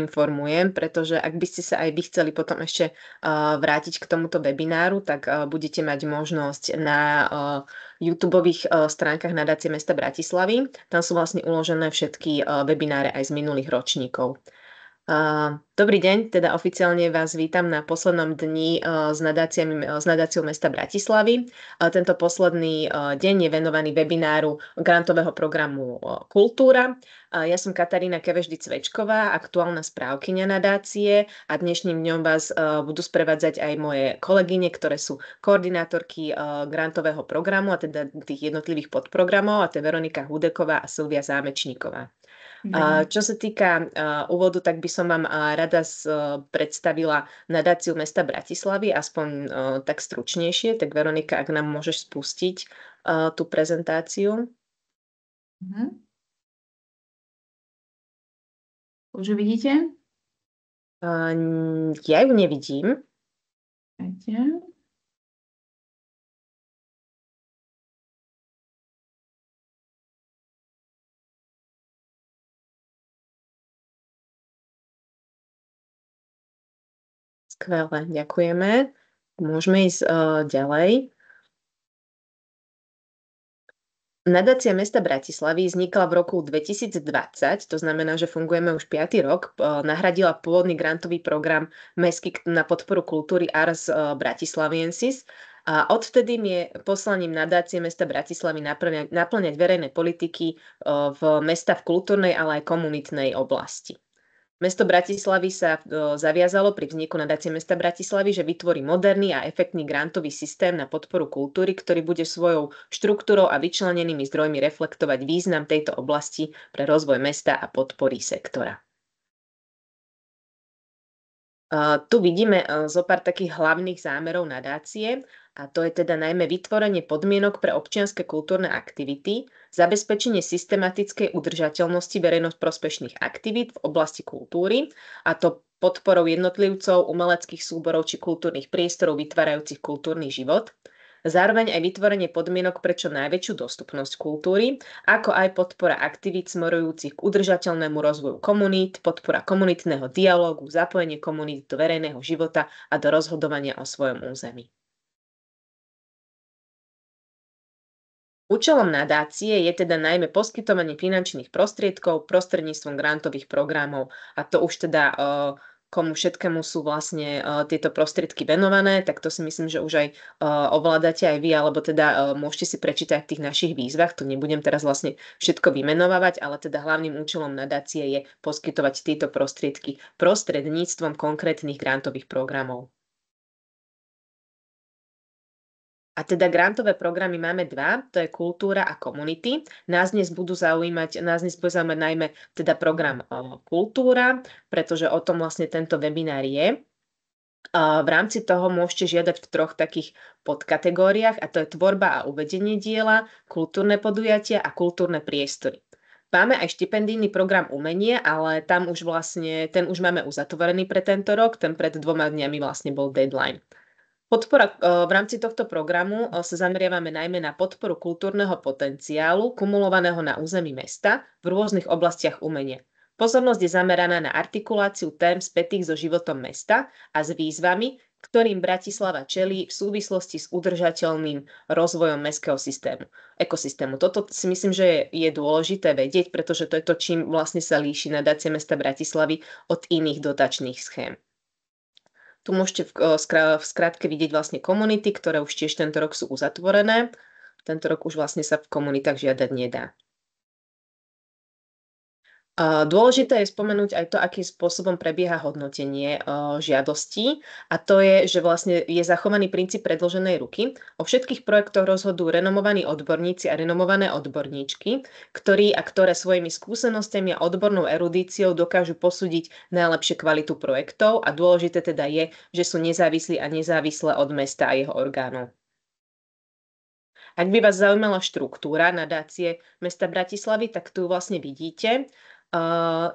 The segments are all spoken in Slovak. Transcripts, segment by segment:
informujem, pretože ak by ste sa aj vy chceli potom ešte vrátiť k tomuto webináru, tak budete mať možnosť na YouTubeových stránkach Nadácie mesta Bratislavy. Tam sú vlastne uložené všetky webináre aj z minulých ročníkov. Dobrý deň, teda oficiálne vás vítam na poslednom dni s nadáciou mesta Bratislavy. Tento posledný deň je venovaný webináru grantového programu Kultúra. Ja som Katarína Kevešdy-Cvečková, aktuálna správkyňa nadácie a dnešným dňom vás budú sprevádzať aj moje kolegyne, ktoré sú koordinátorky grantového programu a teda tých jednotlivých podprogramov, a to je Veronika Hudeková a Silvia Zámečníková. Čo sa týka úvodu, tak by som vám rada predstavila nadáciu mesta Bratislavy, aspoň tak stručnejšie. Tak Veronika, ak nám môžeš spustiť tú prezentáciu. Už ju vidíte? Ja ju nevidím. Skvelé, ďakujeme. Môžeme ísť ďalej. Nadácia mesta Bratislavy vznikla v roku 2020, to znamená, že fungujeme už 5. rok. Nahradila pôvodný grantový program Mestský na podporu kultúry Ars Bratislaviensis. A odvtedy je poslaním nadácie mesta Bratislavy naplňať verejné politiky v mesta v kultúrnej, ale aj komunitnej oblasti. Mesto Bratislavy sa zaviazalo pri vzniku nadácie mesta Bratislavy, že vytvorí moderný a efektný grantový systém na podporu kultúry, ktorý bude svojou štruktúrou a vyčlenenými zdrojmi reflektovať význam tejto oblasti pre rozvoj mesta a podpory sektora. Tu vidíme zo pár takých hlavných zámerov nadácie, a to je teda najmä vytvorenie podmienok pre občianske kultúrne aktivity, zabezpečenie systematickej udržateľnosti verejnoprospešných aktivít v oblasti kultúry, a to podporou jednotlivcov, umeleckých súborov či kultúrnych priestorov vytvárajúcich kultúrny život. Zároveň aj vytvorenie podmienok pre čo najväčšiu dostupnosť kultúry, ako aj podpora aktivít smerujúcich k udržateľnému rozvoju komunít, podpora komunitného dialógu, zapojenie komunít do verejného života a do rozhodovania o svojom území. Účelom nadácie je teda najmä poskytovanie finančných prostriedkov prostredníctvom grantových programov, a to už teda komu všetkému sú vlastne tieto prostriedky venované, tak to si myslím, že už aj ovládate aj vy, alebo teda môžete si prečítať v tých našich výzvach. To nebudem teraz vlastne všetko vymenovávať, ale teda hlavným účelom nadácie je poskytovať tieto prostriedky prostredníctvom konkrétnych grantových programov. A teda grantové programy máme dva, to je kultúra a komunity. Nás dnes bude zaujímať najmä teda program kultúra, pretože o tom vlastne tento webinár je. V rámci toho môžete žiadať v 3 takých podkategóriách, a to je tvorba a uvedenie diela, kultúrne podujatia a kultúrne priestory. Máme aj štipendijný program umenie, ale ten už máme uzatvorený pre tento rok, ten pred 2 dňami vlastne bol deadline. Podpora v rámci tohto programu sa zameriavame najmä na podporu kultúrneho potenciálu kumulovaného na území mesta v rôznych oblastiach umenia. Pozornosť je zameraná na artikuláciu tém spätých so životom mesta a s výzvami, ktorým Bratislava čelí v súvislosti s udržateľným rozvojom mestského ekosystému. Toto si myslím, že je dôležité vedieť, pretože to je to, čím vlastne sa líši nadácia mesta Bratislavy od iných dotačných schém. Tu môžete v skratke vidieť vlastne komunity, ktoré už tiež tento rok sú uzatvorené. Tento rok už vlastne sa v komunitách žiadať nedá. Dôležité je spomenúť aj to, akým spôsobom prebieha hodnotenie žiadostí, a to je, že vlastne je zachovaný princíp predĺženej ruky. O všetkých projektoch rozhodujú renomovaní odborníci a renomované odborníčky, ktoré svojimi skúsenostiami a odbornou erudíciou dokážu posúdiť najlepšie kvalitu projektov, a dôležité teda je, že sú nezávislí a nezávislé od mesta a jeho orgánov. Ak by vás zaujímala štruktúra nadácie mesta Bratislavy, tak tu vlastne vidíte.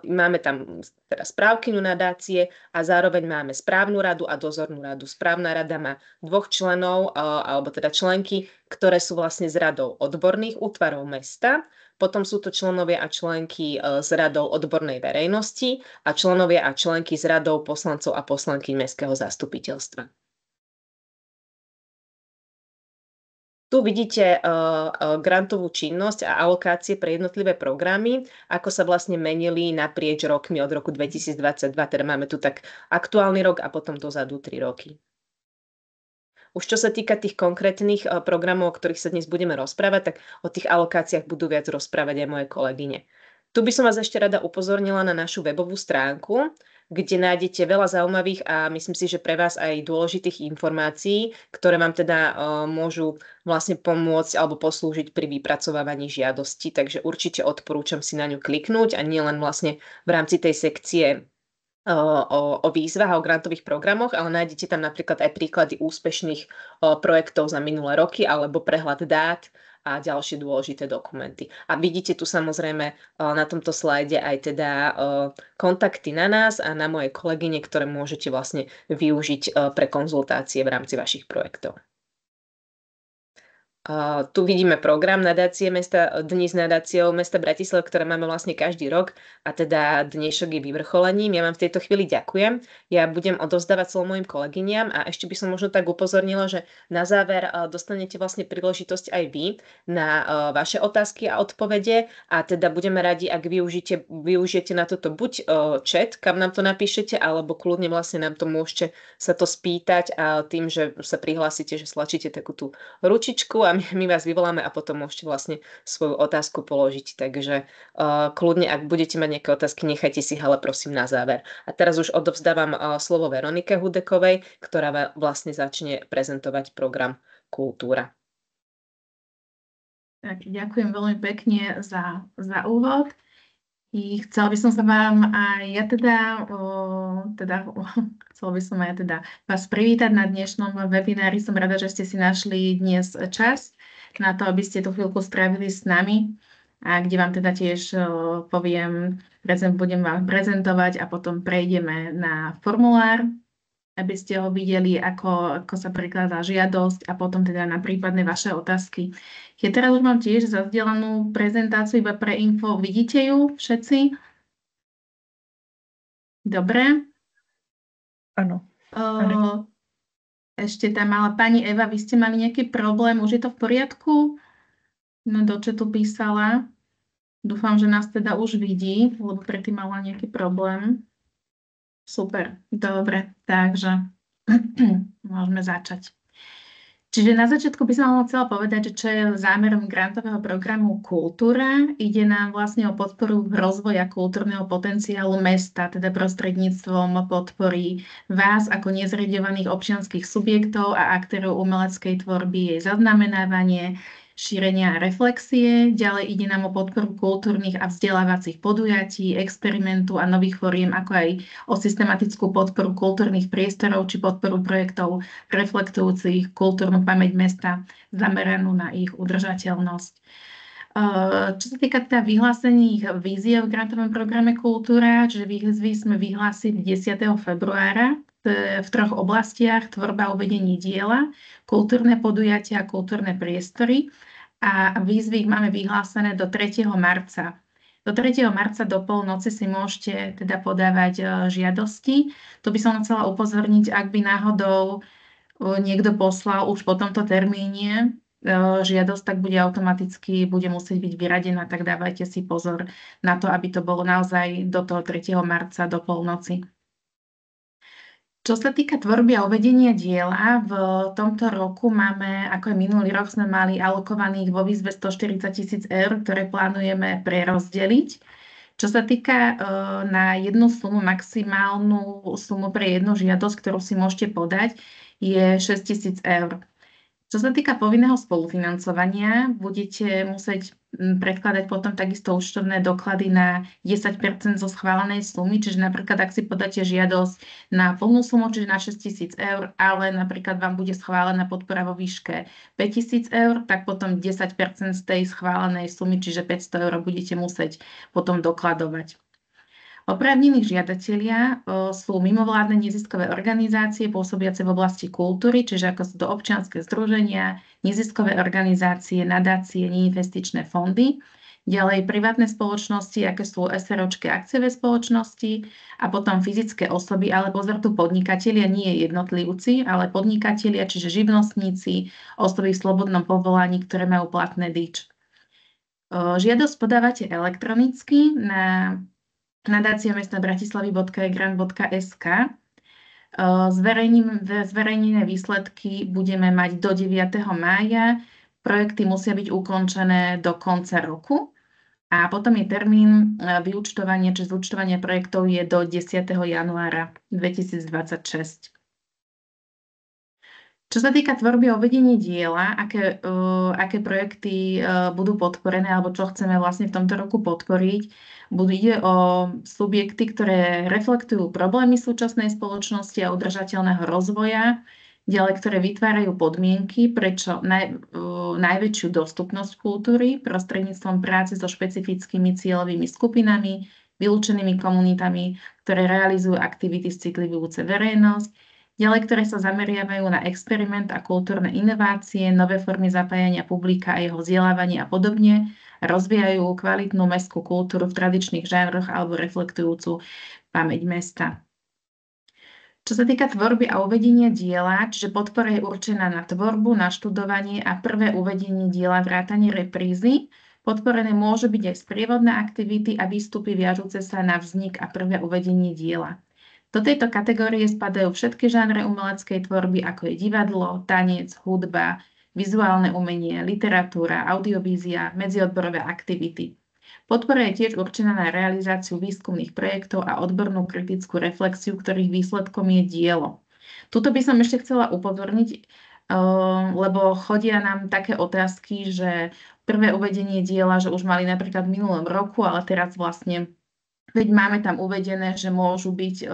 Máme tam teda správkyňu nadácie a zároveň máme správnu radu a dozornú radu. Správna rada má 2 členov, alebo teda členky, ktoré sú vlastne z radou odborných útvarov mesta, Potom sú to členovia a členky z radov odbornej verejnosti a členovia a členky z radov poslancov a poslankyň mestského zastupiteľstva. Tu vidíte grantovú činnosť a alokácie pre jednotlivé programy, ako sa vlastne menili naprieč rokmi od roku 2022, teda máme tu tak aktuálny rok a potom dozadu 3 roky. Už čo sa týka tých konkrétnych programov, o ktorých sa dnes budeme rozprávať, tak o tých alokáciách budú viac rozprávať aj moje kolegyne. Tu by som vás ešte rada upozornila na našu webovú stránku, kde nájdete veľa zaujímavých a myslím si, že pre vás aj dôležitých informácií, ktoré vám teda môžu vlastne pomôcť alebo poslúžiť pri vypracovávaní žiadosti. Takže určite odporúčam si na ňu kliknúť a nielen vlastne v rámci tej sekcie o výzvach a o grantových programoch, ale nájdete tam napríklad aj príklady úspešných projektov za minulé roky alebo prehľad dát a ďalšie dôležité dokumenty. A vidíte tu samozrejme na tomto slajde aj teda kontakty na nás a na moje kolegyne, ktoré môžete vlastne využiť pre konzultácie v rámci vašich projektov. Tu vidíme program nadácie mesta, Dni s nadáciou mesta Bratislava, ktoré máme vlastne každý rok a teda dnešok je vyvrcholením. Ja vám v tejto chvíli ďakujem. Ja budem odovzdávať slovo mojim kolegyniam a ešte by som možno tak upozornila, že na záver dostanete vlastne príležitosť aj vy na vaše otázky a odpovede a teda budeme radi, ak využijete na toto buď chat, kam nám to napíšete, alebo kľudne vlastne nám to môžete sa to spýtať a tým, že sa prihlásite, že stlačíte takú tú ručičku a my vás vyvoláme a potom môžete vlastne svoju otázku položiť. Takže kľudne, ak budete mať nejaké otázky, nechajte si ale prosím na záver. A teraz už odovzdávam slovo Veronike Hudekovej, ktorá vlastne začne prezentovať program Kultúra. Tak, ďakujem veľmi pekne za úvod. Chcela by som sa vám aj ja chcela by som aj teda vás privítať na dnešnom webinári. Som rada, že ste si našli dnes čas na to, aby ste tú chvíľku strávili s nami a kde vám teda tiež budem vám prezentovať a potom prejdeme na formulár, aby ste ho videli, ako sa prekladá žiadosť a potom teda na prípadné vaše otázky. Ja teraz už mám tiež zazdielanú prezentáciu iba pre info. Vidíte ju všetci? Dobre. Áno. Ešte tam mala pani Eva, vy ste mali nejaký problém, už je to v poriadku? No do chatu písala. Dúfam, že nás teda už vidí, lebo predtým mala nejaký problém. Super, dobre, takže môžeme začať. Čiže na začiatku by som chcela povedať, že čo je zámerom grantového programu Kultúra. Ide nám vlastne o podporu rozvoja kultúrneho potenciálu mesta, teda prostredníctvom podpory vás ako nezriaďovaných občianskych subjektov a aktérov umeleckej tvorby, jej zaznamenávanie, šírenia a reflexie. Ďalej ide nám o podporu kultúrnych a vzdelávacích podujatí, experimentu a nových foriem, ako aj o systematickú podporu kultúrnych priestorov či podporu projektov reflektujúcich kultúrnu pamäť mesta, zameranú na ich udržateľnosť. Čo sa týka teda vyhlásených víziev v grantovom programe Kultúra, čiže výzvy sme vyhlásili 10. februára v 3 oblastiach: tvorba a uvedenie diela, kultúrne podujatia a kultúrne priestory. A výzvy máme vyhlásené do 3. marca. Do 3. marca do polnoci si môžete teda podávať žiadosti. Tu by som chcela upozorniť, ak by náhodou niekto poslal už po tomto termíne žiadosť, tak bude musieť byť vyradená, tak dávajte si pozor na to, aby to bolo naozaj do toho 3. marca do polnoci. Čo sa týka tvorby a uvedenia diela, v tomto roku máme, ako aj minulý rok, sme mali alokovaných vo výzve 140 000 eur, ktoré plánujeme prerozdeliť. Čo sa týka na jednu sumu, maximálnu sumu pre jednu žiadosť, ktorú si môžete podať, je 6 000 eur. Čo sa týka povinného spolufinancovania, budete musieť predkladať potom takisto účtovné doklady na 10% zo schválenej sumy, čiže napríklad ak si podáte žiadosť na plnú sumu, čiže na 6 000 eur, ale napríklad vám bude schválená podpora vo výške 5 000 eur, tak potom 10% z tej schválenej sumy, čiže 500 eur, budete musieť potom dokladovať. Oprávnení žiadatelia sú mimovládne neziskové organizácie pôsobiace v oblasti kultúry, čiže ako sú to občianske združenia, neziskové organizácie, nadácie, neinvestičné fondy. Ďalej privátne spoločnosti, aké sú SROčky, akciové spoločnosti a potom fyzické osoby, ale pozor, tu podnikatelia, nie jednotlivci, ale podnikatelia, čiže živnostníci, osoby v slobodnom povolaní, ktoré majú platné DIČ. Žiadosť podávate elektronicky na nadáciamestnabratislavy.egrant.sk. Zverejnené výsledky budeme mať do 9. mája. Projekty musia byť ukončené do konca roku. A potom je termín vyúčtovania či zúčtovania projektov je do 10. januára 2026. Čo sa týka tvorby a uvedenia diela, aké projekty budú podporené alebo čo chceme vlastne v tomto roku podporiť, ide o subjekty, ktoré reflektujú problémy súčasnej spoločnosti a udržateľného rozvoja, ďalej, ktoré vytvárajú podmienky pre najväčšiu dostupnosť kultúry prostredníctvom práce so špecifickými cieľovými skupinami, vylúčenými komunitami, ktoré realizujú aktivity citlivujúce verejnosť, ďalej, ktoré sa zameriavajú na experiment a kultúrne inovácie, nové formy zapájania publika a jeho vzdelávanie a podobne, rozvíjajú kvalitnú mestskú kultúru v tradičných žánroch alebo reflektujúcu pamäť mesta. Čo sa týka tvorby a uvedenia diela, čiže podpora je určená na tvorbu, na študovanie a prvé uvedenie diela vrátane reprízy. Podporené môžu byť aj sprievodné aktivity a výstupy viažúce sa na vznik a prvé uvedenie diela. Do tejto kategórie spadajú všetky žánre umeleckej tvorby, ako je divadlo, tanec, hudba, vizuálne umenie, literatúra, audiovízia, medziodborové aktivity. Podpora je tiež určená na realizáciu výskumných projektov a odbornú kritickú reflexiu, ktorých výsledkom je dielo. Tuto by som ešte chcela upozorniť, lebo chodia nám také otázky, že prvé uvedenie diela, že už mali napríklad v minulom roku, ale teraz vlastne veď máme tam uvedené, že môžu byť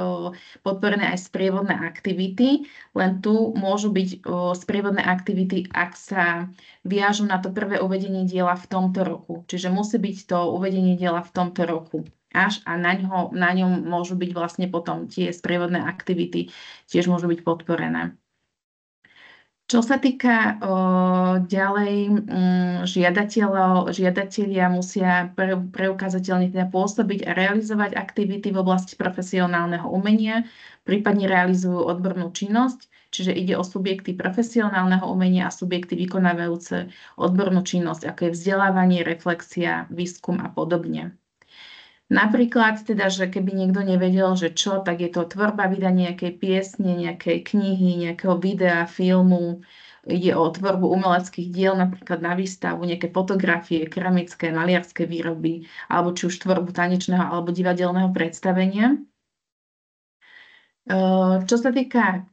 podporené aj sprievodné aktivity, len tu môžu byť sprievodné aktivity, ak sa viažu na to prvé uvedenie diela v tomto roku. Čiže musí byť to uvedenie diela v tomto roku. Až a na ňom môžu byť vlastne potom tie sprievodné aktivity, tiež môžu byť podporené. Čo sa týka ďalej, žiadatelia musia preukázateľne teda pôsobiť a realizovať aktivity v oblasti profesionálneho umenia, prípadne realizujú odbornú činnosť, čiže ide o subjekty profesionálneho umenia a subjekty vykonávajúce odbornú činnosť, ako je vzdelávanie, reflexia, výskum a podobne. Napríklad teda, že keby niekto nevedel, že čo, tak je to tvorba, vydanie nejakej piesne, nejakej knihy, nejakého videa, filmu. Ide o tvorbu umeleckých diel, napríklad na výstavu, nejaké fotografie, keramické, maliarské výroby, alebo či už tvorbu tanečného alebo divadelného predstavenia. Čo sa týka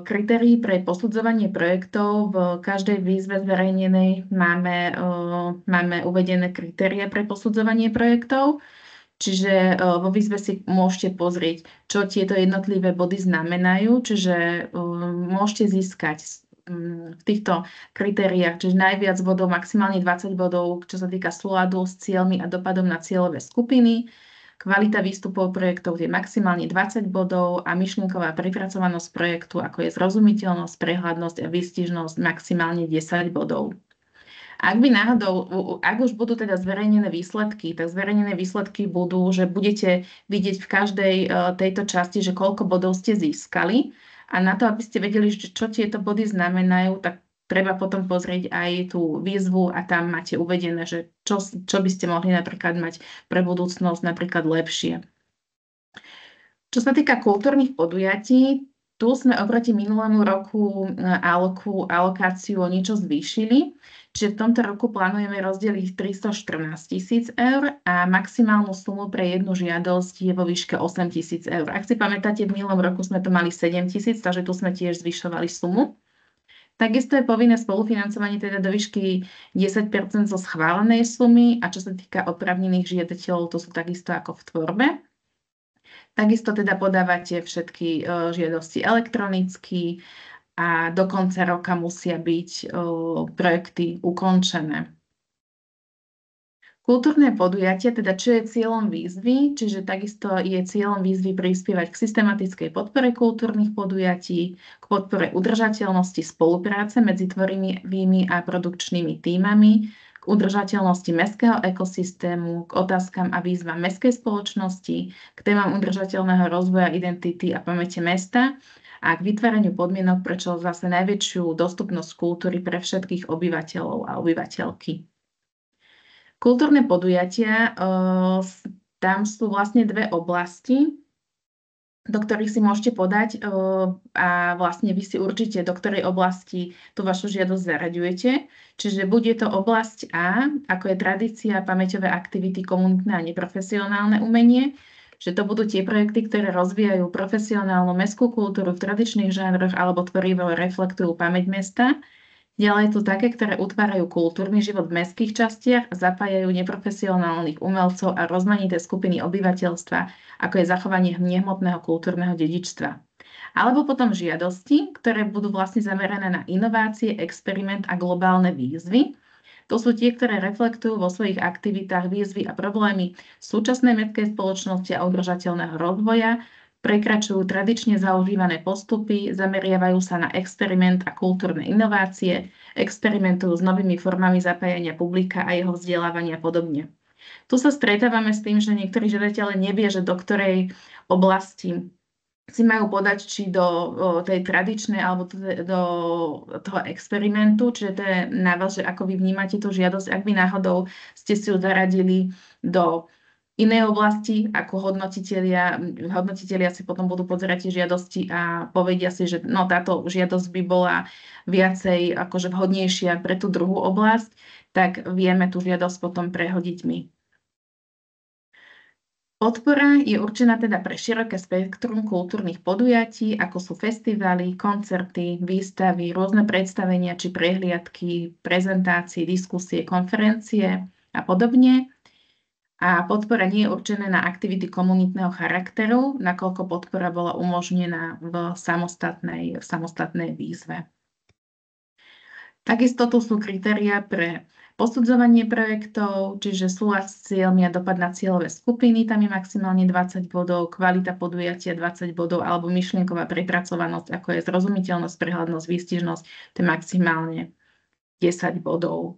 kritérií pre posudzovanie projektov, v každej výzve zverejnenej máme uvedené kritéria pre posudzovanie projektov. Čiže vo výzve si môžete pozrieť, čo tieto jednotlivé body znamenajú, čiže môžete získať v týchto kritériách, čiže najviac bodov, maximálne 20 bodov, čo sa týka súladu s cieľmi a dopadom na cieľové skupiny. Kvalita výstupov projektov je maximálne 20 bodov a myšlienková prepracovanosť projektu, ako je zrozumiteľnosť, prehľadnosť a výstižnosť, maximálne 10 bodov. Ak už budú teda zverejnené výsledky, tak zverejnené výsledky budú, že budete vidieť v každej tejto časti, že koľko bodov ste získali. A na to, aby ste vedeli, čo tieto body znamenajú, tak treba potom pozrieť aj tú výzvu a tam máte uvedené, že čo by ste mohli napríklad mať pre budúcnosť napríklad lepšie. Čo sa týka kultúrnych podujatí, tu sme oproti minulému roku alokáciu o niečo zvýšili. Čiže v tomto roku plánujeme rozdeliť 314 000 eur a maximálnu sumu pre jednu žiadosť je vo výške 8 000 eur. Ak si pamätáte, v minulom roku sme to mali 7 000, takže tu sme tiež zvyšovali sumu. Takisto je povinné spolufinancovanie teda do výšky 10% zo schválenej sumy a čo sa týka oprávnených žiadateľov, to sú takisto ako v tvorbe. Takisto teda podávate všetky žiadosti elektronicky a do konca roka musia byť projekty ukončené. Kultúrne podujatia, teda čo je cieľom výzvy, čiže takisto je cieľom výzvy prispievať k systematickej podpore kultúrnych podujatí, k podpore udržateľnosti spolupráce medzi tvorivými a produkčnými tímami, k udržateľnosti mestského ekosystému, k otázkam a výzvam mestskej spoločnosti, k témam udržateľného rozvoja identity a pamäte mesta a k vytváraniu podmienok pre čo zase najväčšiu dostupnosť kultúry pre všetkých obyvateľov a obyvateľky. Kultúrne podujatia, tam sú vlastne dve oblasti, do ktorých si môžete podať a vlastne vy si určite, do ktorej oblasti tú vašu žiadosť zaraďujete. Čiže bude to oblasť A, ako je tradícia, pamäťové aktivity, komunitné a neprofesionálne umenie, že to budú tie projekty, ktoré rozvíjajú profesionálnu mestskú kultúru v tradičných žánroch alebo tvorivo reflektujú pamäť mesta. Ďalej sú také, ktoré utvárajú kultúrny život v mestských častiach a zapájajú neprofesionálnych umelcov a rozmanité skupiny obyvateľstva, ako je zachovanie nehmotného kultúrneho dedičstva. Alebo potom žiadosti, ktoré budú vlastne zamerané na inovácie, experiment a globálne výzvy. To sú tie, ktoré reflektujú vo svojich aktivitách výzvy a problémy súčasnej mestskej spoločnosti a udržateľného rozvoja, prekračujú tradične zaužívané postupy, zameriavajú sa na experiment a kultúrne inovácie, experimentujú s novými formami zapájania publika a jeho vzdelávania a podobne. Tu sa stretávame s tým, že niektorí žiadatelia nevie, že do ktorej oblasti si majú podať, či do tej tradičnej alebo do toho experimentu, čiže to je na vás, že ako vy vnímate tú žiadosť, ak by náhodou ste si ju zaradili do inej oblasti, ako hodnotitelia si potom budú pozerať tie žiadosti a povedia si, že no, táto žiadosť by bola viacej akože vhodnejšia pre tú druhú oblasť, tak vieme tú žiadosť potom prehodiť my. Podpora je určená teda pre široké spektrum kultúrnych podujatí, ako sú festivály, koncerty, výstavy, rôzne predstavenia či prehliadky, prezentácie, diskusie, konferencie a podobne. A podpora nie je určená na aktivity komunitného charakteru, nakoľko podpora bola umožnená v samostatnej výzve. Takisto tu sú kritériá pre posudzovanie projektov, čiže súlad s cieľmi a dopad na cieľové skupiny, tam je maximálne 20 bodov, kvalita podujatia 20 bodov, alebo myšlienková prepracovanosť, ako je zrozumiteľnosť, prehľadnosť, výstižnosť, to je maximálne 10 bodov.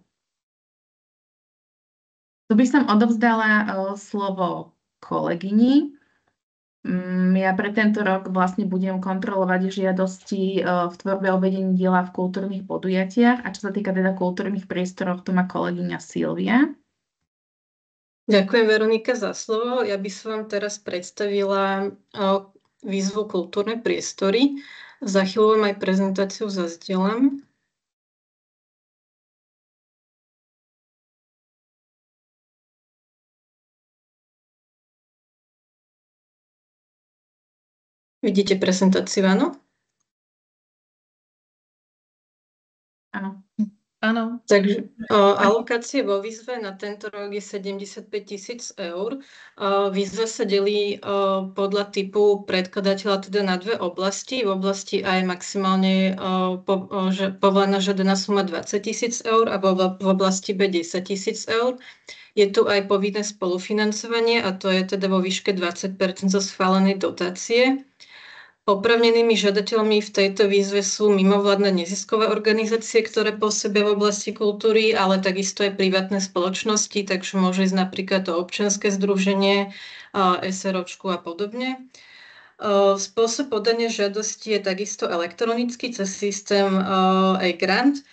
Tu by som odovzdala slovo kolegyni. Ja pre tento rok vlastne budem kontrolovať žiadosti v tvorbe a uvedení diela v kultúrnych podujatiach. A čo sa týka teda kultúrnych priestorov, to má kolegyňa Silvia. Ďakujem, Veronika, za slovo. Ja by som vám teraz predstavila výzvu Kultúrne priestory. Za chvíľu vám aj prezentáciu zazdielam. Vidíte prezentáciu, áno? Áno. Áno. Takže alokácie vo výzve na tento rok je 75 000 eur. Výzva sa delí podľa typu predkladateľa teda na dve oblasti. V oblasti A je maximálne povolená žiadaná suma 20 000 eur a v oblasti B 10 000 eur. Je tu aj povinné spolufinancovanie a to je teda vo výške 20% zo schválenej dotácie. Oprávnenými žiadateľmi v tejto výzve sú mimovládne neziskové organizácie, ktoré pôsobia v oblasti kultúry, ale takisto aj privátne spoločnosti, takže môže ísť napríklad o občianske združenie, SROčku a podobne. Spôsob podania žiadosti je takisto elektronický cez systém e-grant.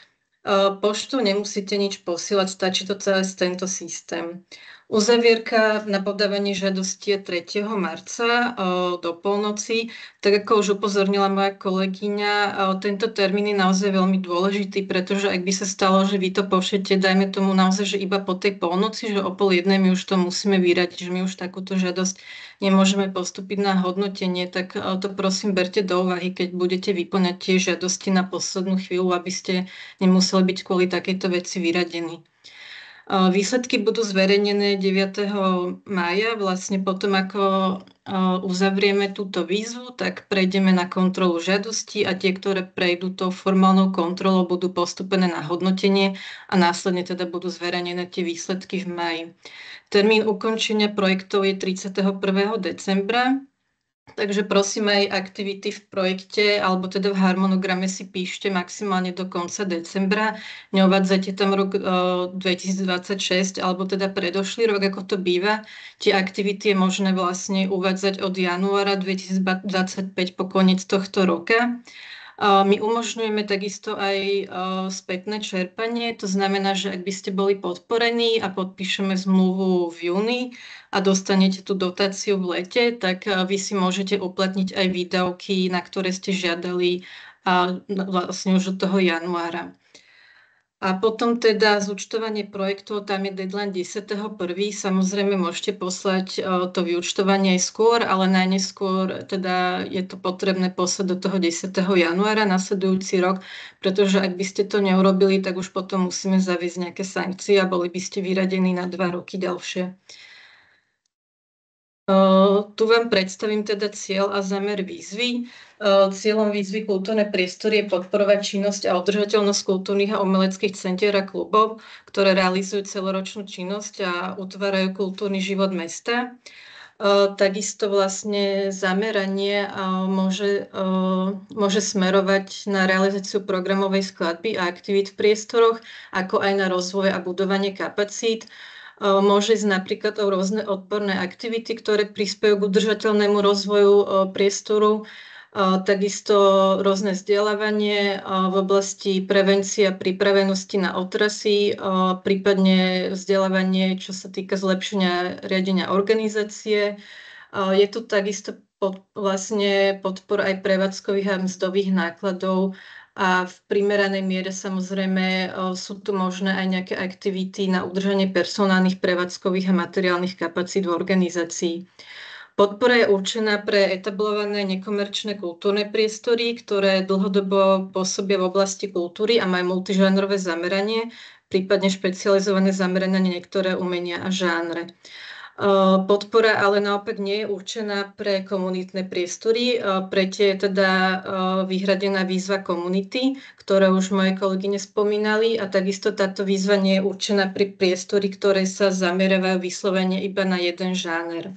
Poštou nemusíte nič posielať, stačí to cez tento systém. Uzavierka na podávanie žiadosti je 3. marca do polnoci. Tak ako už upozornila moja kolegyňa, tento termín je naozaj veľmi dôležitý, pretože ak by sa stalo, že vy to pošlete, dajme tomu naozaj, že iba po tej polnoci, že o 12:30 my už to musíme vyradiť, že my už takúto žiadosť nemôžeme postúpiť na hodnotenie, tak to prosím berte do úvahy, keď budete vyplňať tie žiadosti na poslednú chvíľu, aby ste nemuseli byť kvôli takejto veci vyradení. Výsledky budú zverejnené 9. mája, vlastne potom, ako uzavrieme túto výzvu, tak prejdeme na kontrolu žiadosti a tie, ktoré prejdú tou formálnou kontrolou, budú postupené na hodnotenie a následne teda budú zverejnené tie výsledky v máji. Termín ukončenia projektov je 31. decembra. Takže prosím aj aktivity v projekte alebo teda v harmonograme si píšte maximálne do konca decembra. Neuvádzajte tam rok 2026 alebo teda predošlý rok, ako to býva. Tie aktivity je možné vlastne uvádzať od januára 2025 po koniec tohto roka. My umožňujeme takisto aj spätné čerpanie. To znamená, že ak by ste boli podporení a podpíšeme zmluvu v júni a dostanete tú dotáciu v lete, tak vy si môžete uplatniť aj výdavky, na ktoré ste žiadali vlastne už od toho januára. A potom teda zúčtovanie projektov, tam je deadline 10.1. Samozrejme môžete poslať to vyúčtovanie aj skôr, ale najneskôr teda je to potrebné poslať do toho 10. januára nasledujúci rok, pretože ak by ste to neurobili, tak už potom musíme zaviesť nejaké sankcie a boli by ste vyradení na 2 roky ďalšie. Tu vám predstavím teda cieľ a zámer výzvy. Cieľom výzvy Kultúrne priestory je podporovať činnosť a udržateľnosť kultúrnych a umeleckých centier a klubov, ktoré realizujú celoročnú činnosť a utvárajú kultúrny život mesta. Takisto vlastne zameranie môže smerovať na realizáciu programovej skladby a aktivít v priestoroch, ako aj na rozvoj a budovanie kapacít. Môže ísť napríklad o rôzne odborné aktivity, ktoré prispejú k udržateľnému rozvoju priestoru, takisto rôzne vzdelávanie v oblasti prevencie a pripravenosti na otrasy, prípadne vzdelávanie, čo sa týka zlepšenia riadenia organizácie. Je tu takisto vlastne podpora aj prevádzkových a mzdových nákladov a v primeranej miere samozrejme sú tu možné aj nejaké aktivity na udržanie personálnych, prevádzkových a materiálnych kapacít v organizácii. Podpora je určená pre etablované nekomerčné kultúrne priestory, ktoré dlhodobo pôsobia v oblasti kultúry a majú multižánrové zameranie, prípadne špecializované zameranie na niektoré umenia a žánre. Podpora ale naopak nie je určená pre komunitné priestory. Pre tie je teda vyhradená výzva komunity, ktoré už moje kolegyne spomínali, a takisto táto výzva nie je určená pri priestory, ktoré sa zameriavajú vyslovene iba na jeden žáner.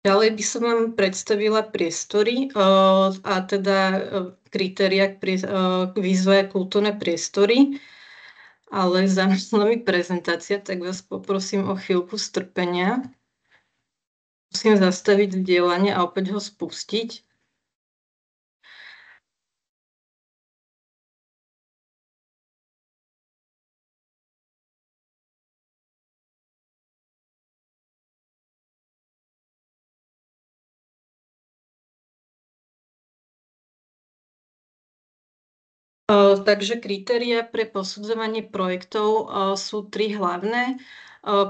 Ďalej by som vám predstavila priestory a teda kritéria k výzve kultúrne priestory. Ale zamyslela mi prezentácia, tak vás poprosím o chvíľku strpenia. Musím zastaviť vzdielanie a opäť ho spustiť. Takže kritéria pre posudzovanie projektov sú 3 hlavné.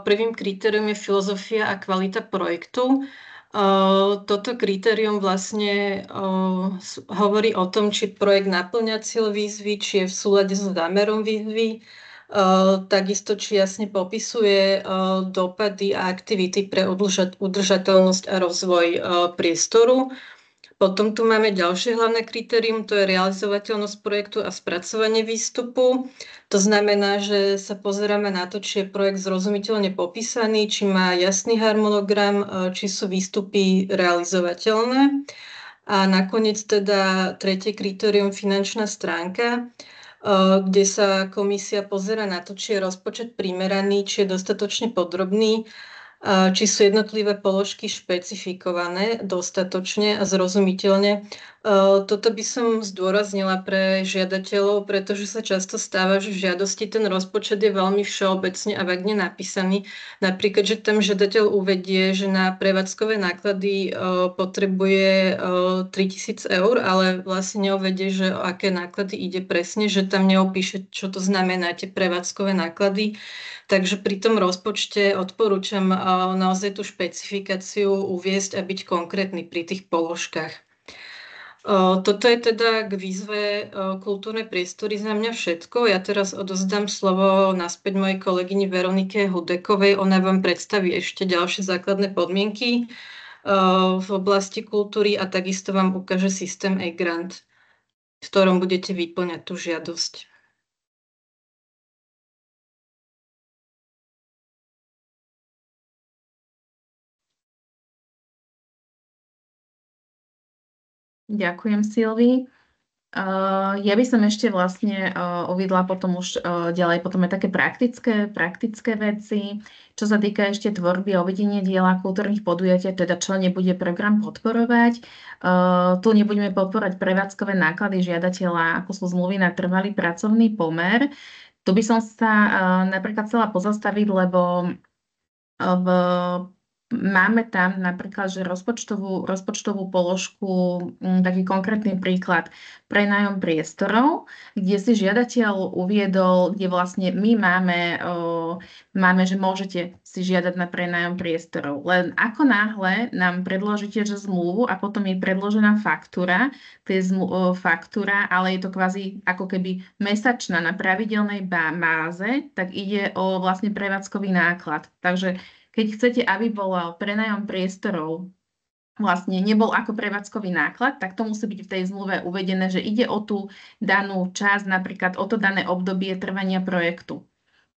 Prvým kritérium je filozofia a kvalita projektu. Toto kritérium vlastne hovorí o tom, či projekt naplňa cieľ výzvy, či je v súlade so zámerom výzvy, takisto či jasne popisuje dopady a aktivity pre udržateľnosť a rozvoj priestoru. Potom tu máme ďalšie hlavné kritérium, to je realizovateľnosť projektu a spracovanie výstupu. To znamená, že sa pozeráme na to, či je projekt zrozumiteľne popísaný, či má jasný harmonogram, či sú výstupy realizovateľné. A nakoniec teda tretie kritérium, finančná stránka, kde sa komisia pozerá na to, či je rozpočet primeraný, či je dostatočne podrobný, či sú jednotlivé položky špecifikované dostatočne a zrozumiteľne. Toto by som zdôraznila pre žiadateľov, pretože sa často stáva, že v žiadosti ten rozpočet je veľmi všeobecne a vágne napísaný. Napríklad, že tam žiadateľ uvedie, že na prevádzkové náklady potrebuje 3000 eur, ale vlastne neuvedie, že o aké náklady ide presne, že tam neopíše, čo to znamená tie prevádzkové náklady. Takže pri tom rozpočte odporúčam naozaj tú špecifikáciu uviesť a byť konkrétny pri tých položkách. Toto je teda k výzve kultúrne priestory za mňa všetko. Ja teraz odozdám slovo naspäť mojej kolegyni Veronike Hudekovej. Ona vám predstaví ešte ďalšie základné podmienky v oblasti kultúry a takisto vám ukáže systém e-grant, v ktorom budete vyplňať tú žiadosť. Ďakujem, Silvi. Ja by som ešte vlastne uvidela potom už ďalej potom aj také praktické veci, čo sa týka ešte tvorby a uvedenia diela kultúrnych podujatia, teda čo nebude program podporovať. Tu nebudeme podporovať prevádzkové náklady žiadateľa, ako sú zmluvy na trvalý pracovný pomer. Tu by som sa napríklad chcela pozastaviť, lebo máme tam napríklad, že rozpočtovú položku, taký konkrétny príklad, prenájom priestorov, kde si žiadateľ uviedol, kde vlastne my máme, že môžete si žiadať na prenájom priestorov. Len ako náhle nám predložíte že zmluvu a potom je predložená faktúra, ale je to kvázi ako keby mesačná na pravidelnej báze, tak ide o vlastne prevádzkový náklad. Takže keď chcete, aby bol prenájom priestorov vlastne nebol ako prevádzkový náklad, tak to musí byť v tej zmluve uvedené, že ide o tú danú časť, napríklad o to dané obdobie trvania projektu.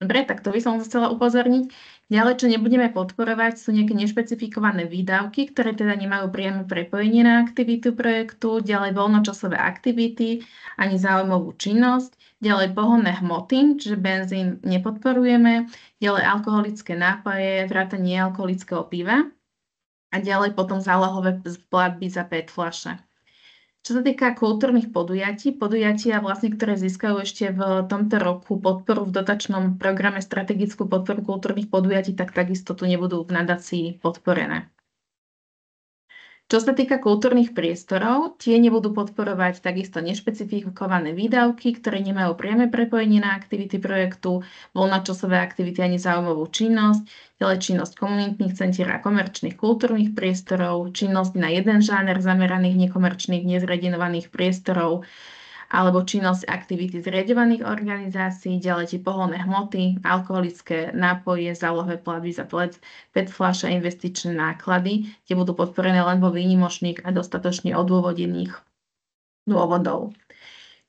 Dobre, tak to by som chcela upozorniť. Ďalej, čo nebudeme podporovať, sú nejaké nešpecifikované výdavky, ktoré teda nemajú priame prepojenie na aktivitu projektu, ďalej voľnočasové aktivity, ani záujmovú činnosť, ďalej pohonné hmoty, čiže benzín nepodporujeme, ďalej alkoholické nápoje, vrátanie alkoholického piva a ďalej potom zálohové platby za PET fľaše. Čo sa týka kultúrnych podujatia vlastne, ktoré získajú ešte v tomto roku podporu v dotačnom programe strategickú podporu kultúrnych podujatí, tak takisto tu nebudú v nadácii podporené. Čo sa týka kultúrnych priestorov, tie nebudú podporovať takisto nešpecifikované výdavky, ktoré nemajú priame prepojenie na aktivity projektu, voľnočasové aktivity ani záujmovú činnosť, ďalej činnosť komunitných centier a komerčných kultúrnych priestorov, činnosť na jeden žáner zameraných nekomerčných nezriadovaných priestorov, alebo činnosť aktivity zriaďovaných organizácií, ďalej tie pohonné hmoty, alkoholické nápoje, zálohové platby za PET fľaše a investičné náklady, tie budú podporené len vo výnimočných a dostatočne odôvodených dôvodov.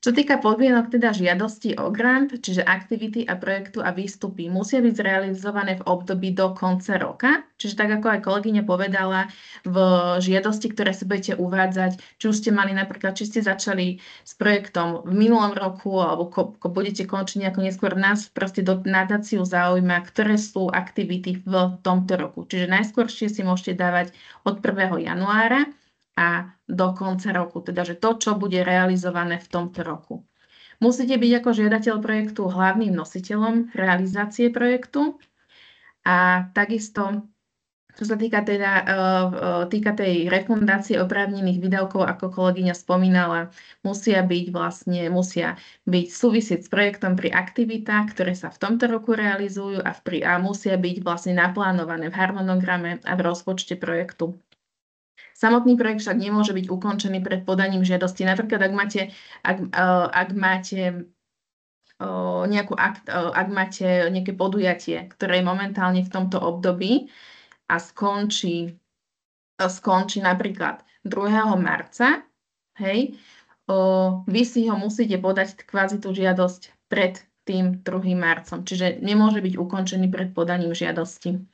Čo týka podmienok teda žiadosti o grant, čiže aktivity a projektu a výstupy musia byť zrealizované v období do konca roka. Čiže tak ako aj kolegyňa povedala, v žiadosti, ktoré si budete uvádzať, či už ste mali napríklad, či ste začali s projektom v minulom roku, alebo budete končiť nejako neskôr, nás proste do nadáciu zaujíma, ktoré sú aktivity v tomto roku. Čiže najskôršie si môžete dávať od 1. januára a do konca roku, teda že to, čo bude realizované v tomto roku. Musíte byť ako žiadateľ projektu hlavným nositeľom realizácie projektu a takisto, čo sa týka tej refundácie oprávnených výdavkov, ako kolegyňa spomínala, musia byť súvisieť s projektom pri aktivitách, ktoré sa v tomto roku realizujú a musia byť vlastne naplánované v harmonograme a v rozpočte projektu. Samotný projekt však nemôže byť ukončený pred podaním žiadosti. Napríklad, ak máte nejaké podujatie, ktoré je momentálne v tomto období a skončí napríklad 2. marca, hej, vy si ho musíte podať kvázi tú žiadosť pred tým 2. marcom, čiže nemôže byť ukončený pred podaním žiadosti.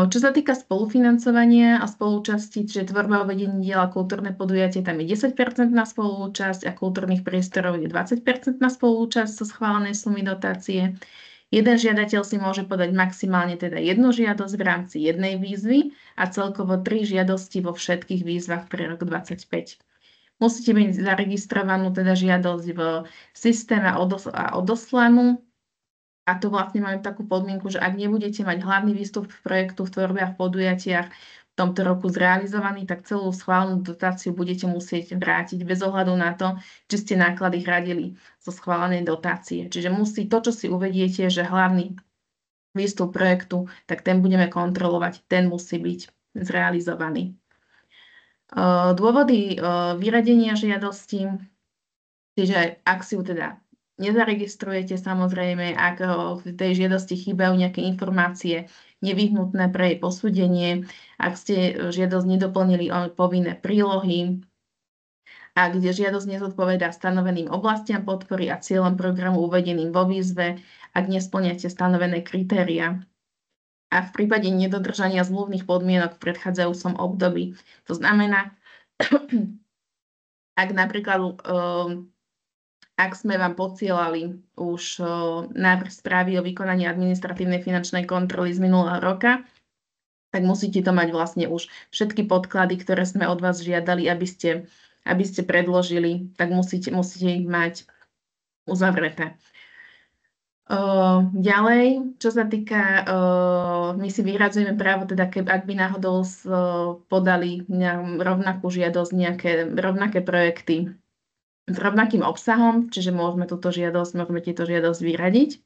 Čo sa týka spolufinancovania a spolúčasti, čiže tvorba a vedenie diela kultúrne podujatie, tam je 10% na spolúčasť a kultúrnych priestorov je 20% na spolúčasť zo schválenej sumy dotácie. Jeden žiadateľ si môže podať maximálne teda jednu žiadosť v rámci jednej výzvy a celkovo 3 žiadosti vo všetkých výzvach pre rok 2025. Musíte mať zaregistrovanú teda žiadosť v systéme a odoslanú. A tu vlastne máme takú podmienku, že ak nebudete mať hlavný výstup projektu v tvorbe a v podujatiach v tomto roku zrealizovaný, tak celú schválenú dotáciu budete musieť vrátiť bez ohľadu na to, či ste náklady hradili zo schválenej dotácie. Čiže to, čo si uvediete, že hlavný výstup projektu, tak ten budeme kontrolovať, ten musí byť zrealizovaný. Dôvody vyradenia žiadosti, čiže ak si ju teda nezaregistrujete, samozrejme, ak v tej žiadosti chýbajú nejaké informácie nevyhnutné pre jej posúdenie, ak ste žiadosť nedoplnili povinné prílohy, a kde žiadosť nezodpovedá stanoveným oblastiam podpory a cieľom programu uvedeným vo výzve, ak nespĺňate stanovené kritériá. A v prípade nedodržania zmluvných podmienok v predchádzajúcom období. To znamená, ak napríklad ak sme vám posielali už návrh správy o vykonaní administratívnej finančnej kontroly z minulého roka, tak musíte to mať vlastne už všetky podklady, ktoré sme od vás žiadali, aby ste predložili, tak musíte ich mať uzavreté. Ďalej, čo sa týka, my si vyhradzujeme právo, teda ak by náhodou podali rovnakú žiadosť, nejaké rovnaké projekty s rovnakým obsahom, čiže môžeme tieto žiadosť vyradiť.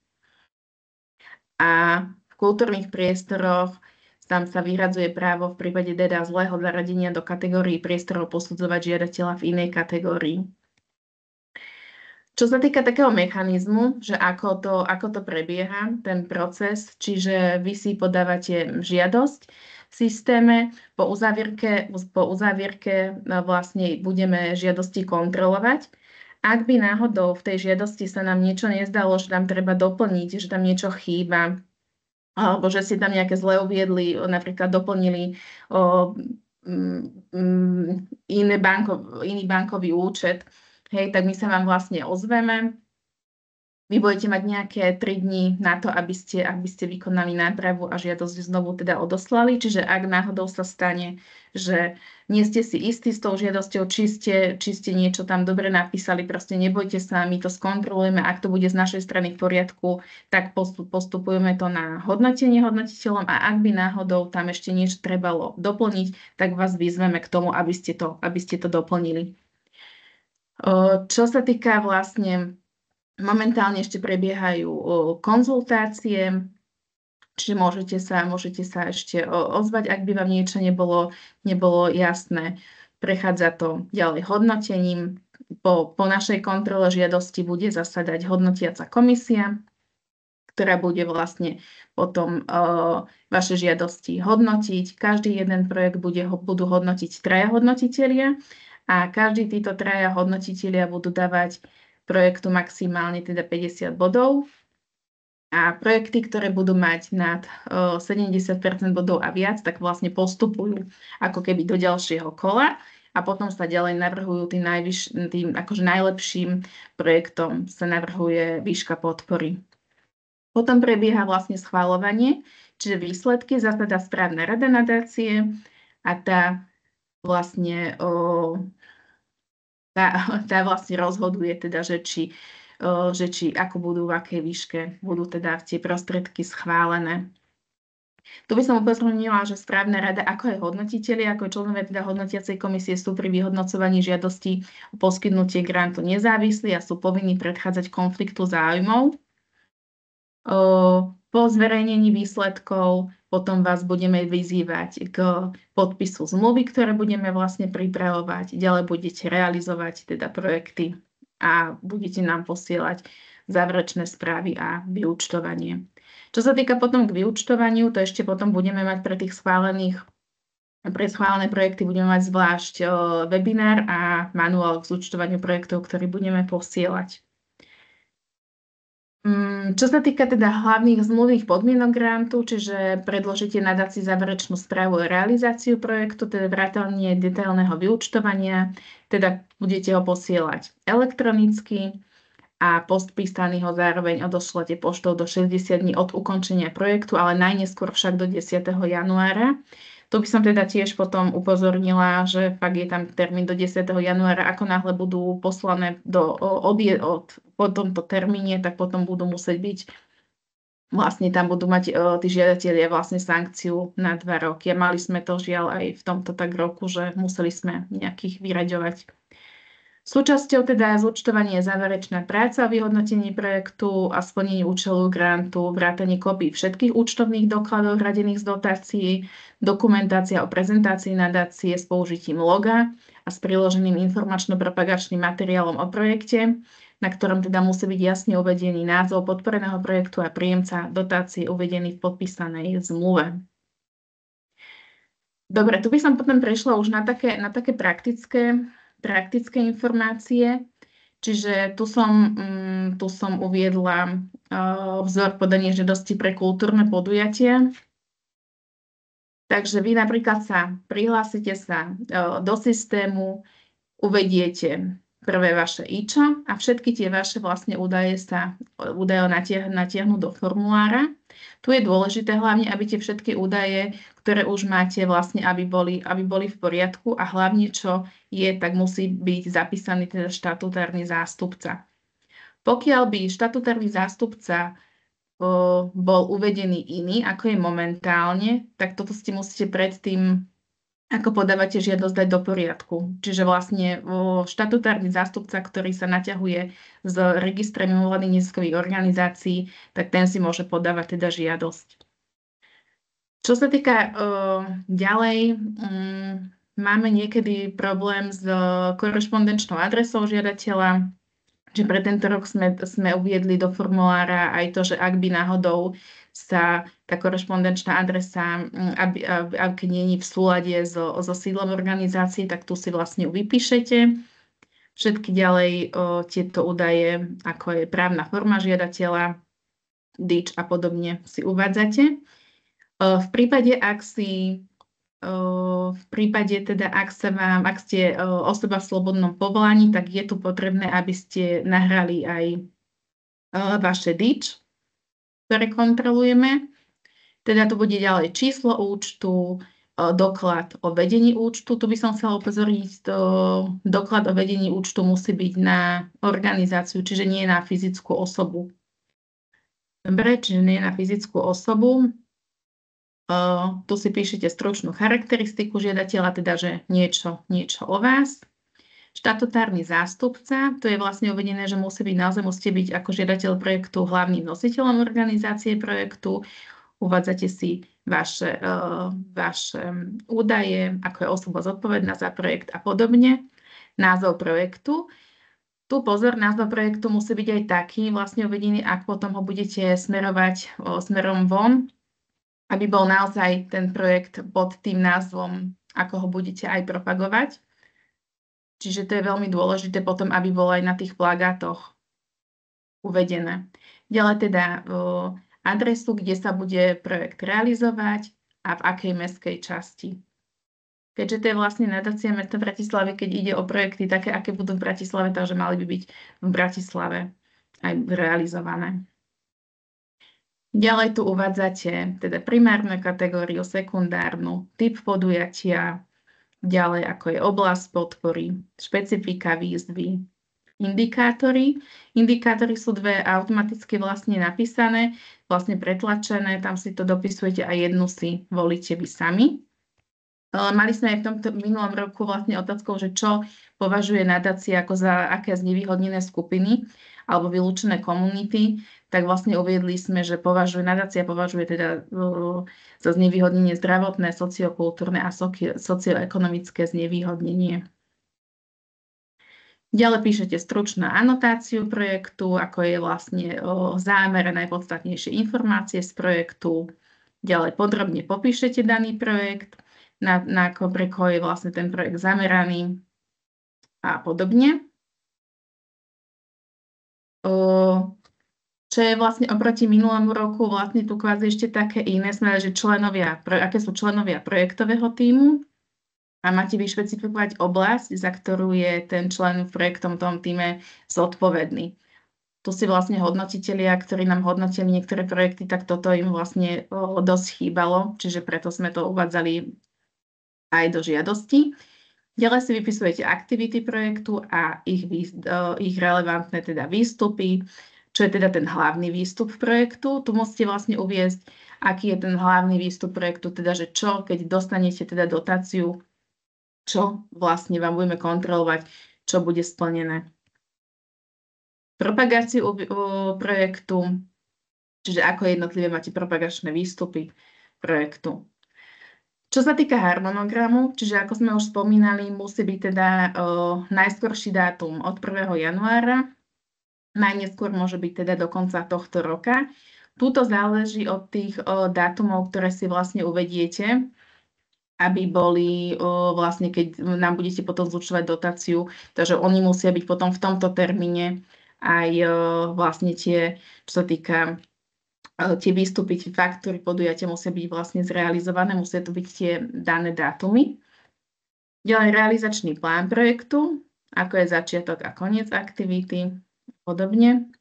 A v kultúrnych priestoroch tam sa vyhradzuje právo v prípade zlého zaradenia do kategórií priestorov posudzovať žiadateľa v inej kategórii. Čo sa týka takého mechanizmu, že ako to prebieha, ten proces, čiže vy si podávate žiadosť v systéme, po uzávierke vlastne budeme žiadosti kontrolovať. Ak by náhodou v tej žiadosti sa nám niečo nezdalo, že tam treba doplniť, že tam niečo chýba, alebo že ste tam nejaké zle uviedli, napríklad doplnili iný bankový účet, hej, tak my sa vám vlastne ozveme. Vy budete mať nejaké 3 dní na to, aby ste vykonali nápravu a žiadosť znovu teda odoslali. Čiže ak náhodou sa stane, že nie ste si istí s tou žiadosťou, či ste niečo tam dobre napísali, proste nebojte sa, my to skontrolujeme. Ak to bude z našej strany v poriadku, tak postupujeme to na hodnotenie hodnotiteľom a ak by náhodou tam ešte niečo trebalo doplniť, tak vás vyzveme k tomu, aby ste to doplnili. Čo sa týka vlastne, momentálne ešte prebiehajú konzultácie, čiže môžete sa ešte ozvať, ak by vám niečo nebolo jasné. Prechádza to ďalej hodnotením. Po našej kontrole žiadosti bude zasadať hodnotiaca komisia, ktorá bude vlastne potom vaše žiadosti hodnotiť. Každý jeden projekt budú hodnotiť 3 hodnotitelia a každý títo 3 hodnotitelia budú dávať projektu maximálne teda 50 bodov. A projekty, ktoré budú mať nad 70% bodov a viac, tak vlastne postupujú ako keby do ďalšieho kola a potom sa ďalej navrhujú tým akože najlepším projektom sa navrhuje výška podpory. Potom prebieha vlastne schvaľovanie, čiže výsledky zasada správna rada nadácie a tá vlastne rozhoduje teda, že či ako budú, v akej výške budú teda tie prostriedky schválené. Tu by som upozornila, že správna rada, ako aj hodnotitelia, ako aj členovia teda hodnotiacej komisie sú pri vyhodnocovaní žiadosti o poskytnutie grantu nezávislí a sú povinní predchádzať konfliktu záujmov. Po zverejnení výsledkov potom vás budeme vyzývať k podpisu zmluvy, ktoré budeme vlastne pripravovať. Ďalej budete realizovať teda projekty a budete nám posielať záverečné správy a vyúčtovanie. Čo sa týka potom k vyúčtovaniu, to ešte potom budeme mať pre schválené projekty budeme mať zvlášť webinár a manuál k zúčtovaniu projektov, ktorý budeme posielať. Čo sa týka teda hlavných zmluvných podmienok grantu, čiže predložíte nadácii záverečnú správu o realizáciu projektu, teda vrátane detailného vyúčtovania, teda budete ho posielať elektronicky a postpísaný ho zároveň odošlete poštou do 60 dní od ukončenia projektu, ale najneskôr však do 10. januára. Tu by som teda tiež potom upozornila, že fakt je tam termín do 10. januára, ako náhle budú poslané po tomto termíne, tak potom budú musieť byť, vlastne tam budú mať tí žiadatelia vlastne sankciu na 2 roky. A mali sme to žiaľ aj v tomto tak roku, že museli sme nejakých vyraďovať. Súčasťou teda zúčtovanie je záverečná práca o vyhodnotení projektu a splnení účelu grantu, vrátanie kópií všetkých účtovných dokladov hradených z dotácií, dokumentácia o prezentácii nadácie s použitím loga a s priloženým informačno-propagačným materiálom o projekte, na ktorom teda musí byť jasne uvedený názov podporeného projektu a príjemca dotácie uvedený v podpísanej zmluve. Dobre, tu by som potom prešla už na také praktické informácie, čiže tu som uviedla vzor podania žiadosti pre kultúrne podujatie. Takže vy napríklad prihlásite sa do systému, uvediete prvé vaše IČO a všetky tie vaše vlastne údaje natiahnu do formulára. Tu je dôležité hlavne, aby tie všetky údaje, ktoré už máte, vlastne aby boli v poriadku a hlavne čo je, tak musí byť zapísaný teda štatutárny zástupca. Pokiaľ by štatutárny zástupca bol uvedený iný, ako je momentálne, tak toto si musíte predtým, ako podávate žiadosť, dať do poriadku. Čiže vlastne štatutárny zástupca, ktorý sa naťahuje z registra mimovládnych neziskových organizácií, tak ten si môže podávať teda žiadosť. Čo sa týka ďalej, máme niekedy problém s korešpondenčnou adresou žiadateľa. Že pre tento rok sme uviedli do formulára aj to, že ak by náhodou sa tá korešpondenčná adresa, ak nie je v súlade so sídlom organizácie, tak tu si vlastne vypíšete. Všetky ďalej tieto údaje, ako je právna forma žiadateľa, DIČ a podobne si uvádzate. V prípade, ak ste osoba v slobodnom povolaní, tak je tu potrebné, aby ste nahrali aj vaše DIČ, ktoré kontrolujeme. Teda tu bude ďalej číslo účtu, doklad o vedení účtu. Tu by som chcela upozorniť, doklad o vedení účtu musí byť na organizáciu, čiže nie na fyzickú osobu. Dobre, čiže nie na fyzickú osobu. Tu si píšete stručnú charakteristiku žiadateľa, teda, že niečo o vás. Štatutárny zástupca, to je vlastne uvedené, že musíte byť ako žiadateľ projektu hlavným nositeľom organizácie projektu. Uvádzate si vaše údaje, ako je osoba zodpovedná za projekt a podobne. Názov projektu. Tu pozor, názov projektu musí byť aj taký vlastne uvedený, ak potom ho budete smerovať smerom von, aby bol naozaj ten projekt pod tým názvom, ako ho budete aj propagovať. Čiže to je veľmi dôležité potom, aby bolo aj na tých plagátoch uvedené. Ďalej teda adresu, kde sa bude projekt realizovať a v akej mestskej časti. Keďže to je vlastne nadácia mesta Bratislavy, keď ide o projekty také, aké budú v Bratislave, takže mali by byť v Bratislave aj realizované. Ďalej tu uvádzate teda primárnu kategóriu, sekundárnu, typ podujatia, ďalej ako je oblasť podpory, špecifika výzvy, indikátory. Indikátory sú dve automaticky vlastne napísané, vlastne pretlačené, tam si to dopisujete a jednu si volíte vy sami. Mali sme aj v tomto minulom roku vlastne otázkou, že čo považuje nadácia ako za aké znevýhodnené skupiny alebo vylúčené komunity, tak vlastne uviedli sme, že nadácia považuje teda za znevýhodnenie zdravotné, sociokultúrne a socioekonomické znevýhodnenie. Ďalej píšete stručnú anotáciu projektu, ako je vlastne zámer a najpodstatnejšie informácie z projektu. Ďalej podrobne popíšete daný projekt, pre koho je vlastne ten projekt zameraný a podobne. Čo je vlastne oproti minulému roku vlastne tu kvázi ešte také iné, že aké sú členovia projektového tímu a máte vyšpecifikovať oblasť, za ktorú je ten člen v projektom tom týme zodpovedný. Tu si vlastne hodnotitelia, ktorí nám hodnotili niektoré projekty, tak toto im vlastne dosť chýbalo, čiže preto sme to uvádzali aj do žiadosti. Ďalej si vypisujete aktivity projektu a ich relevantné teda výstupy, čo je teda ten hlavný výstup projektu. Tu musíte vlastne uviesť, aký je ten hlavný výstup projektu, teda že čo, keď dostanete teda dotáciu, čo vlastne vám budeme kontrolovať, čo bude splnené. Propagáciu projektu, čiže ako jednotlivé máte propagačné výstupy projektu. Čo sa týka harmonogramu, čiže ako sme už spomínali, musí byť teda najskorší dátum od 1. januára, najneskôr môže byť teda do konca tohto roka. Tuto záleží od tých dátumov, ktoré si vlastne uvediete, aby boli vlastne, keď nám budete potom zúčtovať dotáciu, takže oni musia byť potom v tomto termíne aj vlastne tie, čo sa týka tie výstupy, tie faktúry podujatia musia byť vlastne zrealizované, musia to byť tie dané dátumy. Ďalej realizačný plán projektu, ako je začiatok a koniec aktivity, podobne.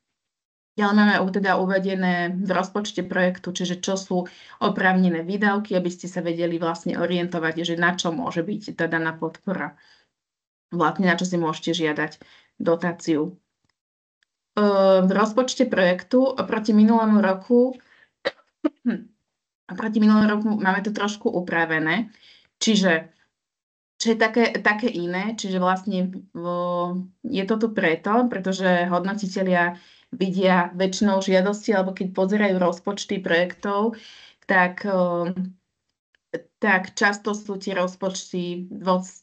Ďalej máme teda uvedené v rozpočte projektu, čiže čo sú oprávnené výdavky, aby ste sa vedeli vlastne orientovať, že na čo môže byť tá daná podpora. Vlastne na čo si môžete žiadať dotáciu. V rozpočte projektu oproti minulému roku máme to trošku upravené, čiže čo je také iné, čiže vlastne je to tu preto, pretože hodnotitelia vidia väčšinou žiadosti, alebo keď pozerajú rozpočty projektov, tak často sú tie rozpočty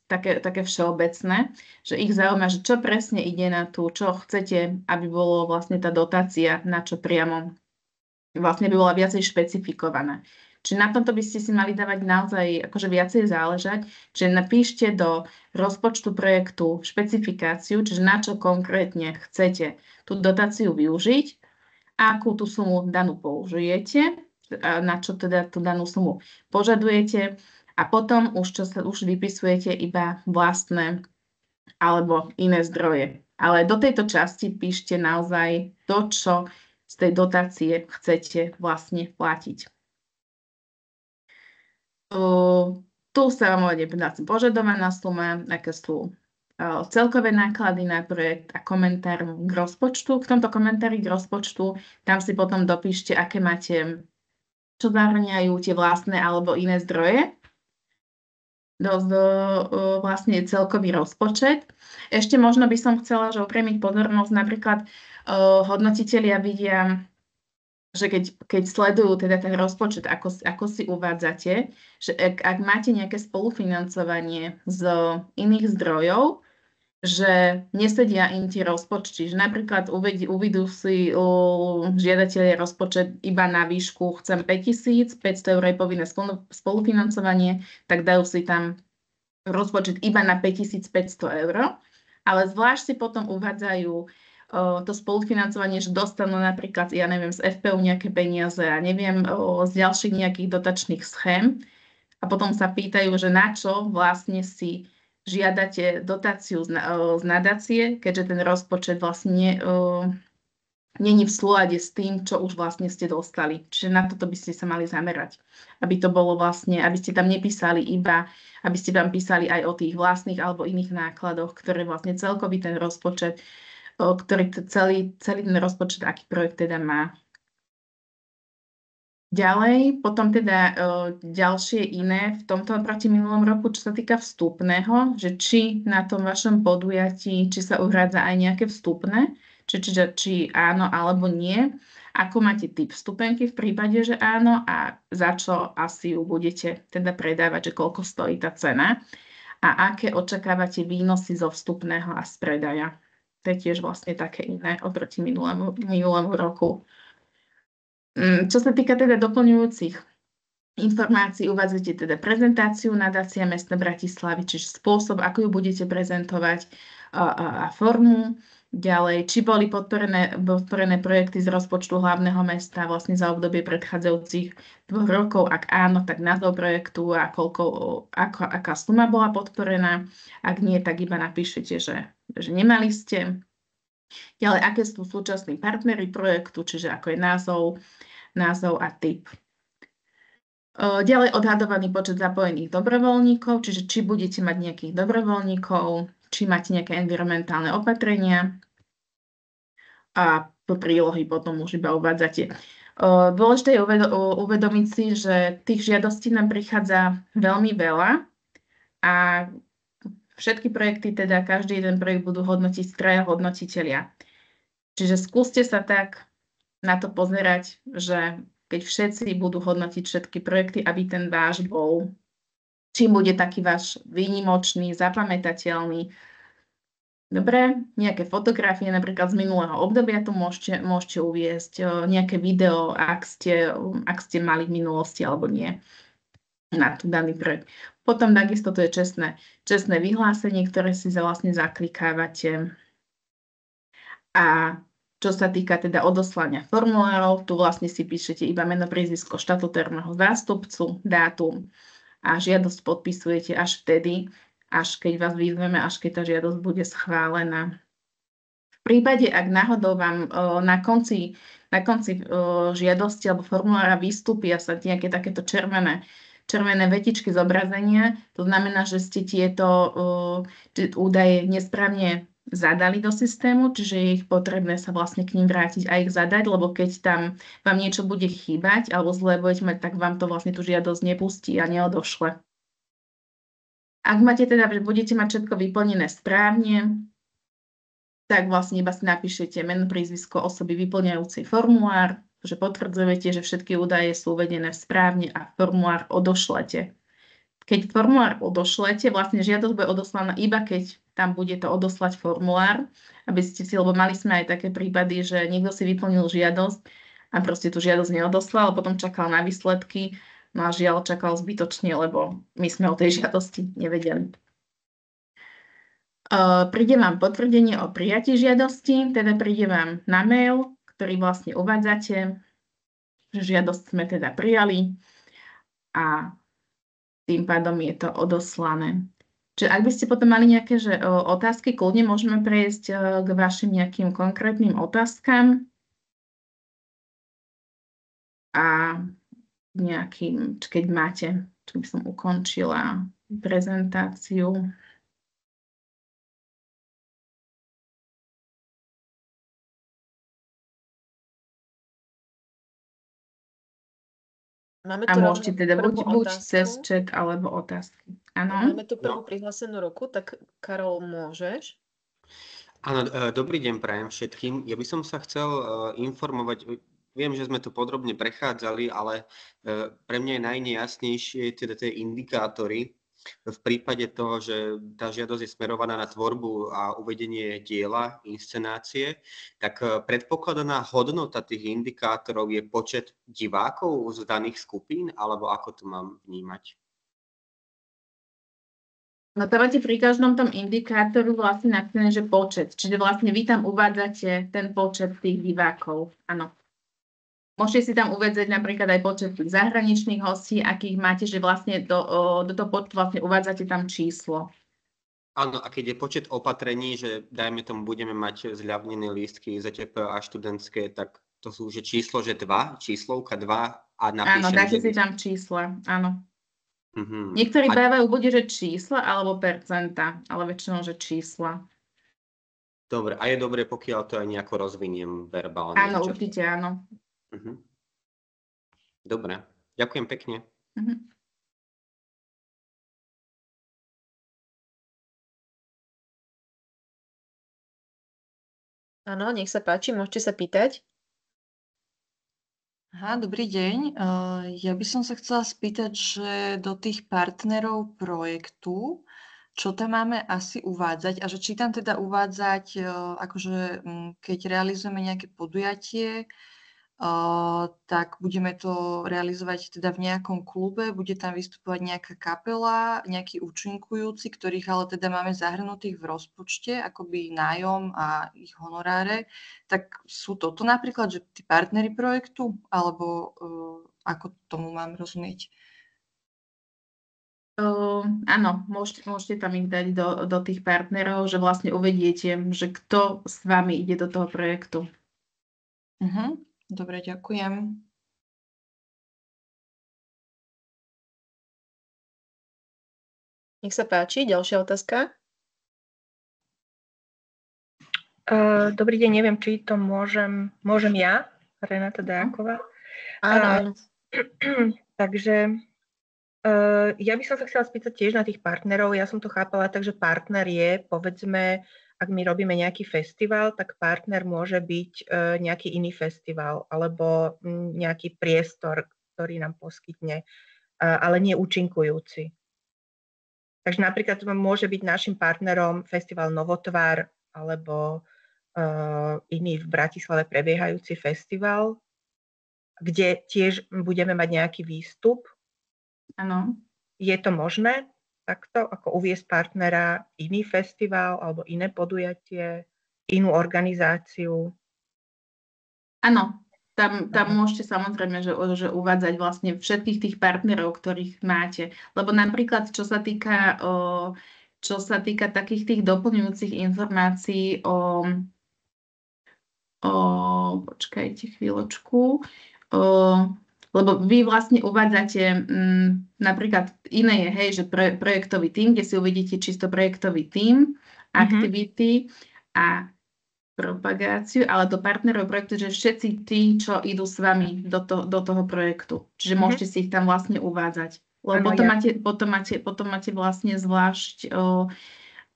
také všeobecné, že ich zaujíma, že čo presne ide na tú, čo chcete, aby bolo vlastne tá dotácia, na čo priamo vlastne by bola viacej špecifikovaná. Čiže na tomto by ste si mali dávať naozaj akože viacej záležať, že napíšte do rozpočtu projektu špecifikáciu, čiže na čo konkrétne chcete tú dotáciu využiť, akú tú sumu danú použijete, na čo teda tú danú sumu požadujete a potom už vypisujete iba vlastné alebo iné zdroje. Ale do tejto časti píšte naozaj to, čo z tej dotácie chcete vlastne platiť. Tu sa vám uvedie požadovaná suma, aké sú celkové náklady na projekt a komentár k rozpočtu. V tomto komentári k rozpočtu tam si potom dopíšte, aké máte, čo zahrňajú tie vlastné alebo iné zdroje. Vlastne celkový rozpočet. Ešte možno by som chcela, že upriamiť pozornosť, napríklad hodnotitelia vidia, že keď sledujú teda ten rozpočet, ako si uvádzate, že ak máte nejaké spolufinancovanie z iných zdrojov, že nesedia im tie rozpočty, že napríklad uvidú si žiadatelia rozpočet iba na výšku, chcem 5 500 eur je povinné spolufinancovanie, tak dajú si tam rozpočet iba na 5 500 eur, ale zvlášť si potom uvádzajú to spolufinancovanie, že dostanú napríklad, ja neviem, z FPU nejaké peniaze a neviem, z ďalších nejakých dotačných schém a potom sa pýtajú, že na čo vlastne si žiadate dotáciu z nadácie, keďže ten rozpočet vlastne není v súlade s tým, čo už vlastne ste dostali. Čiže na toto by ste sa mali zamerať. Aby to bolo vlastne, aby ste tam nepísali iba, aby ste tam písali aj o tých vlastných alebo iných nákladoch, ktoré vlastne celkový ten rozpočet, ktorý celý ten rozpočet, aký projekt teda má. Ďalej, potom teda ďalšie iné v tomto proti minulom roku, čo sa týka vstupného, že či na tom vašom podujatí, či sa uhrádza aj nejaké vstupné, či áno alebo nie, ako máte typ vstupenky v prípade, že áno a za čo asi ju budete teda predávať, že koľko stojí tá cena a aké očakávate výnosy zo vstupného a z predaja. To je tiež vlastne také iné oproti minulému roku. Čo sa týka teda doplňujúcich informácií, uvádzate teda prezentáciu nadácia mesta Bratislavy, čiže spôsob, ako ju budete prezentovať a formu. Ďalej, či boli podporené projekty z rozpočtu hlavného mesta vlastne za obdobie predchádzajúcich 2 rokov. Ak áno, tak názov projektu a aká suma bola podporená. Ak nie, tak iba napíšete, že nemali ste. Ďalej, aké sú súčasní partnery projektu, čiže ako je názov a typ. Ďalej, odhadovaný počet zapojených dobrovoľníkov, čiže či budete mať nejakých dobrovoľníkov, či máte nejaké environmentálne opatrenia a po prílohy potom už iba uvádzate. Dôležité je uvedomiť si, že tých žiadostí nám prichádza veľmi veľa a všetky projekty, teda každý jeden projekt budú hodnotiť 3 hodnotitelia. Čiže skúste sa tak na to pozerať, že keď všetci budú hodnotiť všetky projekty, aby ten váš bol, čím bude taký váš výnimočný, zapamätateľný. Dobre, nejaké fotografie napríklad z minulého obdobia tu môžete uviesť, nejaké video, ak ste mali v minulosti alebo nie na tú daný projekt. Potom takisto to je čestné vyhlásenie, ktoré si vlastne zaklikávate. A Čo sa týka teda odoslania formulárov, tu vlastne si píšete iba meno, priezvisko štatutárneho zástupcu, dátum a žiadosť podpisujete až vtedy, až keď vás vyzveme, až keď tá žiadosť bude schválená. V prípade, ak náhodou vám na konci žiadosti alebo formulára vystúpia sa nejaké takéto červené vetičky zobrazenia, to znamená, že ste tieto údaje nesprávne zadali do systému, čiže je ich potrebné sa vlastne k ním vrátiť a ich zadať, lebo keď tam vám niečo bude chýbať alebo zle budete mať, tak vám to vlastne tú žiadosť nepustí a neodošle. Ak máte teda, že budete mať všetko vyplnené správne, tak vlastne iba si napíšete meno, priezvisko osoby vyplňajúcej formulár, že potvrdzujete, že všetky údaje sú uvedené správne a formulár odošlete. Keď formulár odošlete, vlastne žiadosť bude odoslaná iba keď tam bude to odoslať formulár, aby ste si, lebo mali sme aj také prípady, že niekto si vyplnil žiadosť a proste tú žiadosť neodoslal, potom čakal na výsledky, no a žiaľ čakal zbytočne, lebo my sme o tej žiadosti nevedeli. Príde vám potvrdenie o prijatí žiadosti, teda príde vám na mail, ktorý vlastne uvádzate, že žiadosť sme teda prijali a tým pádom je to odoslané. Čiže ak by ste potom mali nejaké otázky, kľudne môžeme prejsť k vašim nejakým konkrétnym otázkam a nejakým, keď máte, či by som ukončila prezentáciu. Máme A tu môžete teda buď cez otázku. chat alebo otázky. Áno. Máme tu prvú prihlásenú ruku, tak Karol, môžeš? Áno, dobrý deň prajem všetkým. Ja by som sa chcel informovať, viem, že sme to podrobne prechádzali, ale pre mňa je najnejasnejšie teda tie indikátory v prípade toho, že tá žiadosť je smerovaná na tvorbu a uvedenie diela, inscenácie, tak predpokladaná hodnota tých indikátorov je počet divákov z daných skupín, alebo ako to mám vnímať? No to máte pri každom tom indikátoru vlastne napísané, že počet. Čiže vlastne vy tam uvádzate ten počet tých divákov. Áno. Môžete si tam uvádzať napríklad aj počet tých zahraničných hostí, akých máte, že vlastne do toho počtu vlastne uvádzate tam číslo. Áno, a keď je počet opatrení, že dajme tomu budeme mať zľavnené lístky ZTP a študentské, tak to sú že číslo, že 2, číslovka 2 a napíšem. Áno, dáte si tam čísla, áno. Mm-hmm. Niektorí dávajú buď, že čísla alebo percenta, ale väčšinou, že čísla. Dobre, a je dobre, pokiaľ to aj nejako rozviniem verbálne. Áno, určite áno. Uh-huh. Dobre, ďakujem pekne. Uh-huh. Áno, nech sa páči, môžete sa pýtať. Aha, dobrý deň. Ja by som sa chcela spýtať, že do tých partnerov projektu, čo tam máme asi uvádzať a že či tam teda uvádzať, akože keď realizujeme nejaké podujatie, tak budeme to realizovať teda v nejakom klube, bude tam vystupovať nejaká kapela, nejakí účinkujúci, ktorých ale teda máme zahrnutých v rozpočte, akoby nájom a ich honoráre. Tak sú toto napríklad, že tí partneri projektu, alebo ako tomu mám rozumieť? Áno, môžete tam ich dať do tých partnerov, že vlastne uvediete, že kto s vami ide do toho projektu. Dobre, ďakujem. Nech sa páči, ďalšia otázka. Dobrý deň, neviem, či to môžem ja, Renata Deáková. Áno. Takže ja by som sa chcela spýtať tiež na tých partnerov. Ja som to chápala tak, že partner je, povedzme, ak my robíme nejaký festival, tak partner môže byť nejaký iný festival alebo nejaký priestor, ktorý nám poskytne, ale nie účinkujúci. Takže napríklad môže byť našim partnerom festival Novotvar alebo iný v Bratislave prebiehajúci festival, kde tiež budeme mať nejaký výstup. Áno. Je to možné? Takto, ako uviesť partnera, iný festival alebo iné podujatie, inú organizáciu? Áno, tam môžete samozrejme, že uvádzať vlastne všetkých tých partnerov, ktorých máte. Lebo napríklad, čo sa týka takých tých doplňujúcich informácií počkajte chvíľočku, lebo vy vlastne uvádzate napríklad iné je, hej, že projektový tím, kde si uvidíte čisto projektový tím, aktivity a propagáciu, ale do partnerov projektu, že všetci tí, čo idú s vami do toho projektu. Čiže môžete si ich tam vlastne uvádzať. Lebo potom máte vlastne zvlášť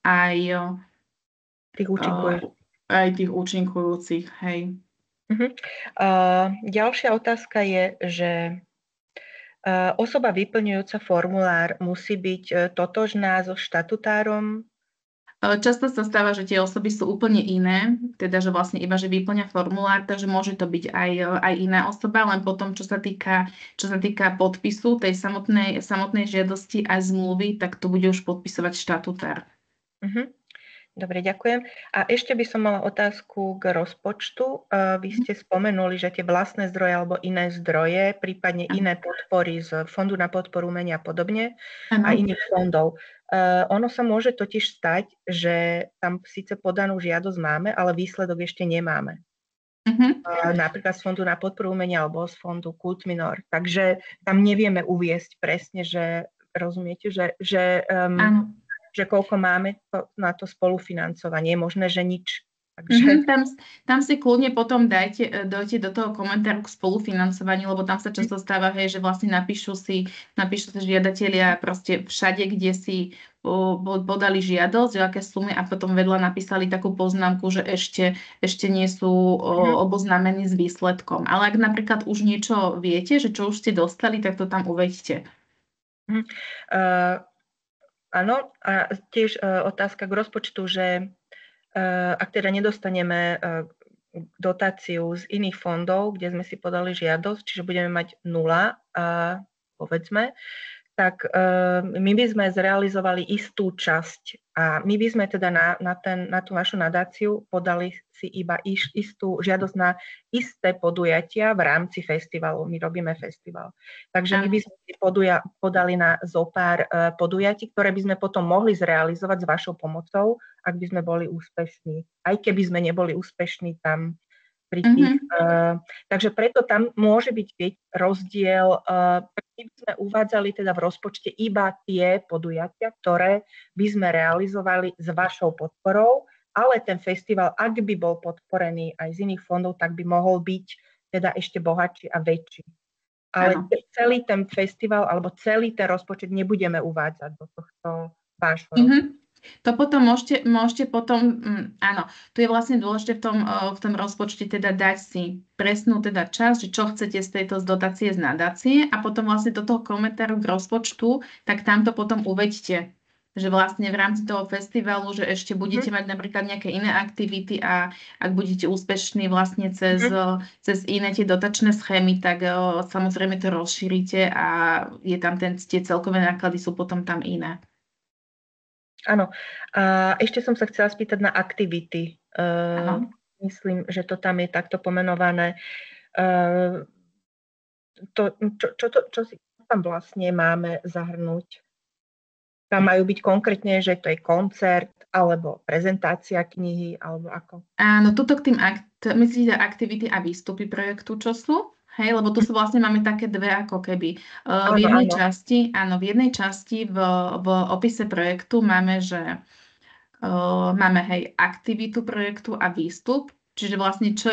aj tých účinkujúcich, hej. Ďalšia otázka je, že osoba vyplňujúca formulár musí byť totožná so štatutárom. Často sa stáva, že tie osoby sú úplne iné, teda že vlastne iba, že vyplňa formulár, takže môže to byť aj iná osoba, len potom, čo sa týka podpisu tej samotnej žiadosti a zmluvy, tak to bude už podpisovať štatutár. Dobre, ďakujem. A ešte by som mala otázku k rozpočtu. Vy ste spomenuli, že tie vlastné zdroje alebo iné zdroje, prípadne iné podpory z Fondu na podporu umenia a podobne a iných fondov. Ono sa môže totiž stať, že tam síce podanú žiadosť máme, ale výsledok ešte nemáme. Napríklad z Fondu na podporu umenia alebo z Fondu Kult Minor. Takže tam nevieme uviesť presne, že rozumiete, že koľko máme na to spolufinancovanie. Je možné, že nič. Takže... Tam si kľudne potom dojte do toho komentáru k spolufinancovaniu, lebo tam sa často stáva, hej, že vlastne napíšu si žiadatelia proste všade, kde si podali žiadosť, že aké sumy a potom vedľa napísali takú poznámku, že ešte nie sú oboznámení s výsledkom. Ale ak napríklad už niečo viete, že čo už ste dostali, tak to tam uveďte. Áno, a tiež otázka k rozpočtu, že ak teda nedostaneme dotáciu z iných fondov, kde sme si podali žiadosť, čiže budeme mať 0, povedzme, tak my by sme zrealizovali istú časť a my by sme teda na tú našu nadáciu podali si iba istú žiadosť na isté podujatia v rámci festivalu. My robíme festival. Takže my by sme si podali na zopár podujatí, ktoré by sme potom mohli zrealizovať s vašou pomocou, ak by sme boli úspešní. Aj keby sme neboli úspešní tam pri tých. Takže preto tam môže byť rozdiel. My by sme uvádzali teda v rozpočte iba tie podujatia, ktoré by sme realizovali s vašou podporou, ale ten festival, ak by bol podporený aj z iných fondov, tak by mohol byť teda ešte bohatší a väčší. Ale celý ten festival alebo celý ten rozpočet nebudeme uvádzať do tohto vášho rozpočtu. To potom môžete potom, áno, tu je vlastne dôležité v tom rozpočte teda dať si presnú teda časť, že čo chcete z tejto dotácie z nadácie a potom vlastne do toho komentáru k rozpočtu, tak tam to potom uveďte, že vlastne v rámci toho festivalu, že ešte budete mať napríklad nejaké iné aktivity a ak budete úspešní vlastne cez iné tie dotačné schémy, tak samozrejme to rozšírite a je tam tie celkové náklady sú potom tam iné. Áno. A ešte som sa chcela spýtať na aktivity. Myslím, že to tam je takto pomenované. Čo si tam vlastne máme zahrnúť? Tam majú byť konkrétne, že to je koncert, alebo prezentácia knihy, alebo ako? Áno, tuto k tým myslíte aktivity a výstupy projektu, čo sú? Hej, lebo tu sú vlastne máme také dve ako keby. V jednej časti v opise projektu máme, že máme hej aktivitu projektu a výstup, čiže vlastne čo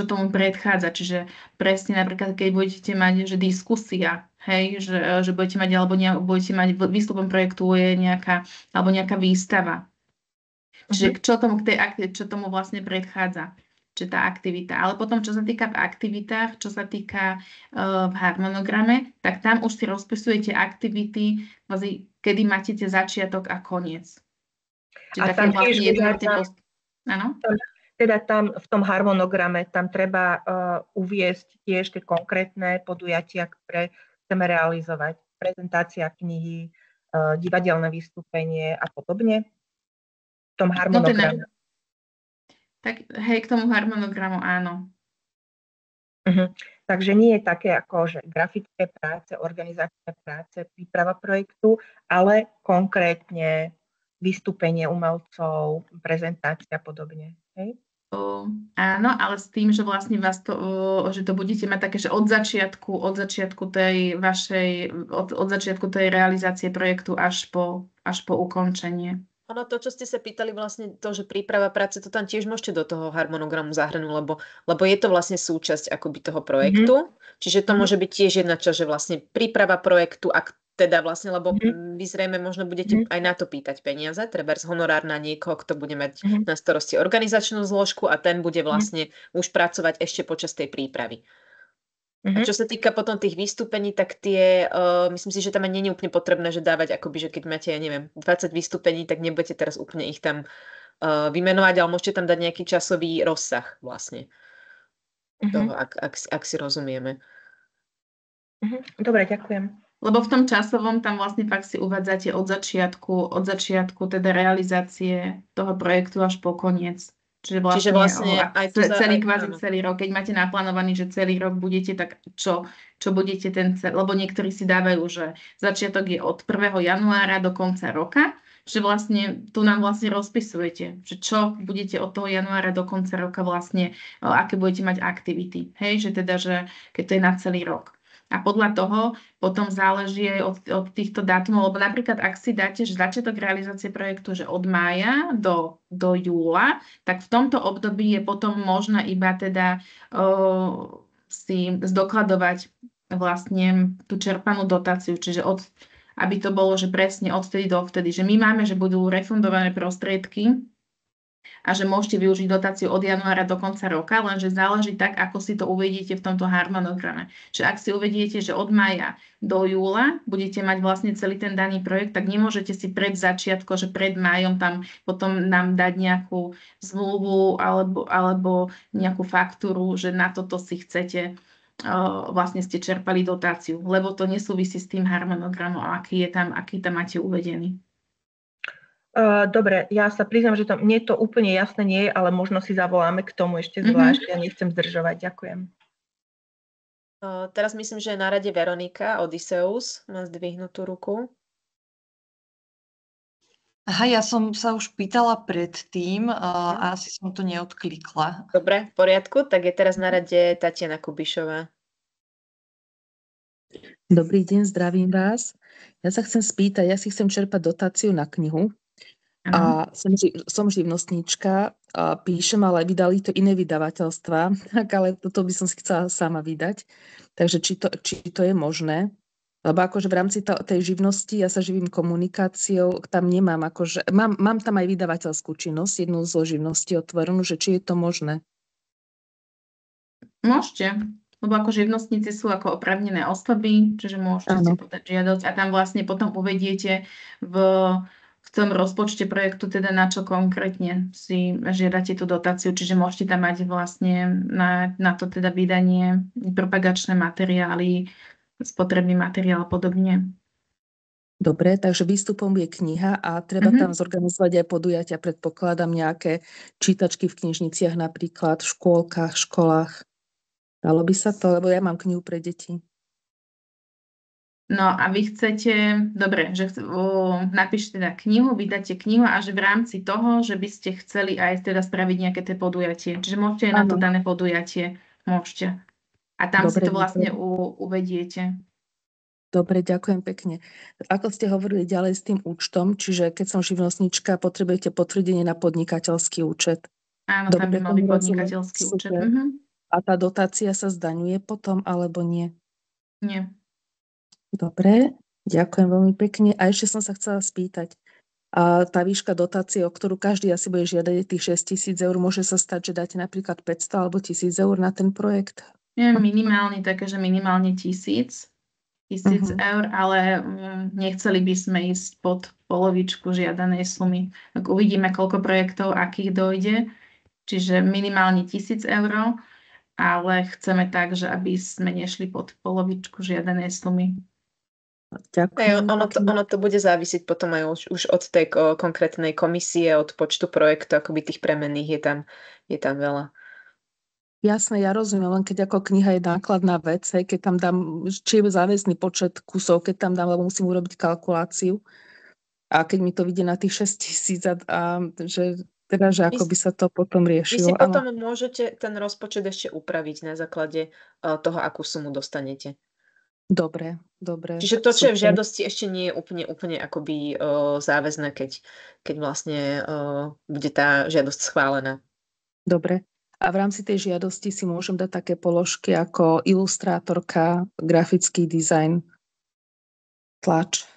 tomu predchádza, čiže presne napríklad keď budete mať, že diskusia, hej, že budete mať alebo budete mať výstupom projektu je nejaká výstava. Čiže čo tomu vlastne predchádza. Čiže tá aktivita. Ale potom, čo sa týka v aktivitách, čo sa týka v harmonograme, tak tam už si rozpisujete aktivity, kedy máte začiatok a koniec. Čiže a tam tiež teda tam v tom harmonograme tam treba uviesť tiež tie konkrétne podujatia, ktoré chceme realizovať. Prezentácia knihy, divadelné vystúpenie a podobne. V tom harmonograme. Tak hej, k tomu harmonogramu áno. Takže nie je také ako, že grafické práce, organizačné práce, príprava projektu, ale konkrétne vystúpenie umelcov, prezentácia a podobne. Hej? Áno, ale s tým, že vlastne vás to, že to budete mať také, že od začiatku tej vašej, od začiatku tej realizácie projektu až po ukončenie. Ono to, čo ste sa pýtali, vlastne to, že príprava práce, to tam tiež môžete do toho harmonogramu zahrnúť, lebo je to vlastne súčasť akoby toho projektu. Čiže to môže byť tiež jedna časť, že vlastne príprava projektu, ak teda vlastne, lebo vy zrejme možno budete aj na to pýtať peniaze, trebárs honorár na niekoho, kto bude mať na starosti organizačnú zložku a ten bude vlastne už pracovať ešte počas tej prípravy. A čo sa týka potom tých vystúpení, tak tie, myslím si, že tam nie je úplne potrebné, že dávať akoby, že keď máte, ja neviem, 20 vystúpení, tak nebudete teraz úplne ich tam vymenovať, ale môžete tam dať nejaký časový rozsah vlastne toho, ak si rozumieme. Dobre, ďakujem. Lebo v tom časovom tam vlastne fakt si uvádzate od začiatku teda realizácie toho projektu až po koniec. Čiže vlastne aj celý rok, keď máte naplánovaný, že celý rok budete, tak čo budete lebo niektorí si dávajú, že začiatok je od 1. januára do konca roka, že vlastne tu nám vlastne rozpisujete, že čo budete od toho januára do konca roka vlastne, aké budete mať aktivity, hej, že teda, že keď to je na celý rok. A podľa toho potom záleží aj od týchto dátumov, lebo napríklad ak si dáte, že začiatok realizácie projektu, že od mája do júla, tak v tomto období je potom možné iba teda si zdokladovať vlastne tú čerpanú dotáciu, čiže aby to bolo, že presne odtedy do vtedy, že my máme, že budú refundované prostriedky a že môžete využiť dotáciu od januára do konca roka, lenže záleží tak, ako si to uvediete v tomto harmonograme. Čiže ak si uvediete, že od mája do júla budete mať vlastne celý ten daný projekt, tak nemôžete si pred začiatkom, že pred májom tam potom nám dať nejakú zmluvu alebo nejakú faktúru, že na toto si chcete, vlastne ste čerpali dotáciu, lebo to nesúvisí s tým harmonogramom, aký tam máte uvedený. Dobre, ja sa priznám, že mne to úplne jasné nie je, ale možno si zavoláme k tomu ešte zvlášť. Ja nechcem zdržovať. Ďakujem. Teraz myslím, že je na rade Veronika Odysseus. Má zdvihnutú ruku. Aha, ja som sa už pýtala predtým a asi som to neodklikla. Dobre, v poriadku. Tak je teraz na rade Tatiana Kubišová. Dobrý deň, zdravím vás. Ja sa chcem spýtať, ja si chcem čerpať dotáciu na knihu. A som živnostníčka, a píšem, ale vydali to iné vydavateľstva, ale toto by som si chcela sama vydať. Takže či to je možné? Lebo akože v rámci tej živnosti, ja sa živím komunikáciou, tam nemám akože, mám tam aj vydavateľskú činnosť, jednu zo živností otvorenú, že či je to možné? Môžete. Lebo ako živnostníci sú ako oprávnené osoby, čiže môžete si podať žiadosť a tam vlastne potom uvediete v tom rozpočte projektu, teda na čo konkrétne si žiadate tú dotáciu, čiže môžete tam mať vlastne na to teda vydanie, propagačné materiály, spotrebný materiál a podobne. Dobre, takže výstupom je kniha a treba tam zorganizovať aj podujatia, predpokladám nejaké čítačky v knižniciach napríklad, v škôlkach, školách. Dalo by sa to, lebo ja mám knihu pre deti. No a vy chcete, dobre, že napíšte teda knihu, vydáte knihu a že v rámci toho, že by ste chceli aj teda spraviť nejaké tie podujatie. Čiže môžete aj na to dané podujatie, môžete. A tam si to vlastne uvediete. Dobre, ďakujem pekne. Ako ste hovorili ďalej s tým účtom, čiže keď som živnostníčka, potrebujete potvrdenie na podnikateľský účet. Áno, tam by mal byť podnikateľský účet. A tá dotácia sa zdaňuje potom, alebo nie? Nie. Dobre, ďakujem veľmi pekne. A ešte som sa chcela spýtať, a tá výška dotácie, o ktorú každý asi bude žiadať, tých 6 000 eur, môže sa stať, že dáte napríklad 500 alebo 1 000 eur na ten projekt? Nie, minimálne také, že minimálne 1000 eur, ale nechceli by sme ísť pod polovičku žiadanej sumy. Tak uvidíme, koľko projektov, akých dojde, čiže minimálne 1000 eur, ale chceme tak, že aby sme nešli pod polovičku žiadanej sumy. Ďakujem. Ono to bude závisieť potom aj už od tej konkrétnej komisie, od počtu projektov, akoby tých premenných je tam veľa. Jasné, ja rozumiem, len keď ako kniha je nákladná vec, hej, keď tam dám, či je záväzný počet kusov, keď tam dám, lebo musím urobiť kalkuláciu. A keď mi to vidie na tých 6 000 a že ako by sa to potom Vy si riešilo. potom môžete ten rozpočet ešte upraviť na základe toho, akú sumu dostanete. Dobre. Čiže to, čo je v super. žiadosti, ešte nie je úplne akoby záväzné, keď vlastne bude tá žiadosť schválená. Dobre. A v rámci tej žiadosti si môžem dať také položky ako ilustrátorka, grafický dizajn, tlač.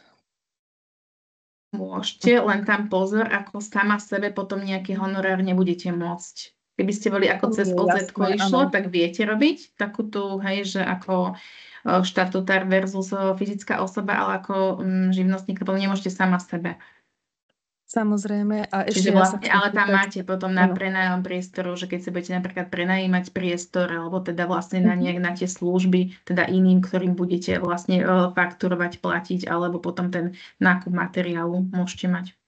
Môžete, len tam pozor, ako sama sebe potom nejaký honorár nebudete môcť. Keby ste boli ako cez OZ-ko išlo, tak viete robiť takú tú, hej, že ako štatutár versus fyzická osoba, ale ako živnostník, potom nemôžete sama sebe. Samozrejme. A ešte Čiže vlastne, ale tam máte potom na prenájom priestoru, že keď si budete napríklad prenajímať priestor, alebo teda vlastne na tie služby, teda iným, ktorým budete vlastne fakturovať, platiť, alebo potom ten nákup materiálu môžete mať.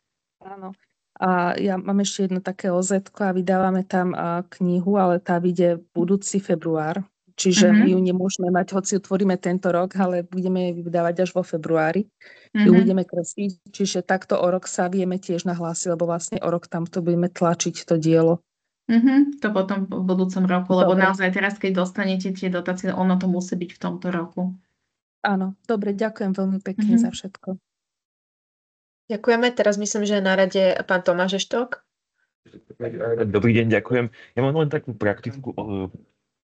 Áno. A ja mám ešte jedno také OZ-ko a vydávame tam knihu, ale tá vyjde budúci február. Čiže my ju nemôžeme mať, hoci utvoríme tento rok, ale budeme ju vydávať až vo februári. Ju budeme kresliť, čiže takto o rok sa vieme tiež nahlásiť, lebo vlastne o rok tamto budeme tlačiť to dielo. To potom v budúcom roku, lebo naozaj teraz, keď dostanete tie dotácie, ono to musí byť v tomto roku. Áno, dobre, ďakujem veľmi pekne za všetko. Ďakujeme, teraz myslím, že je na rade pán Tomáš Eštok. Dobrý deň, ďakujem. Ja mám len takú praktickú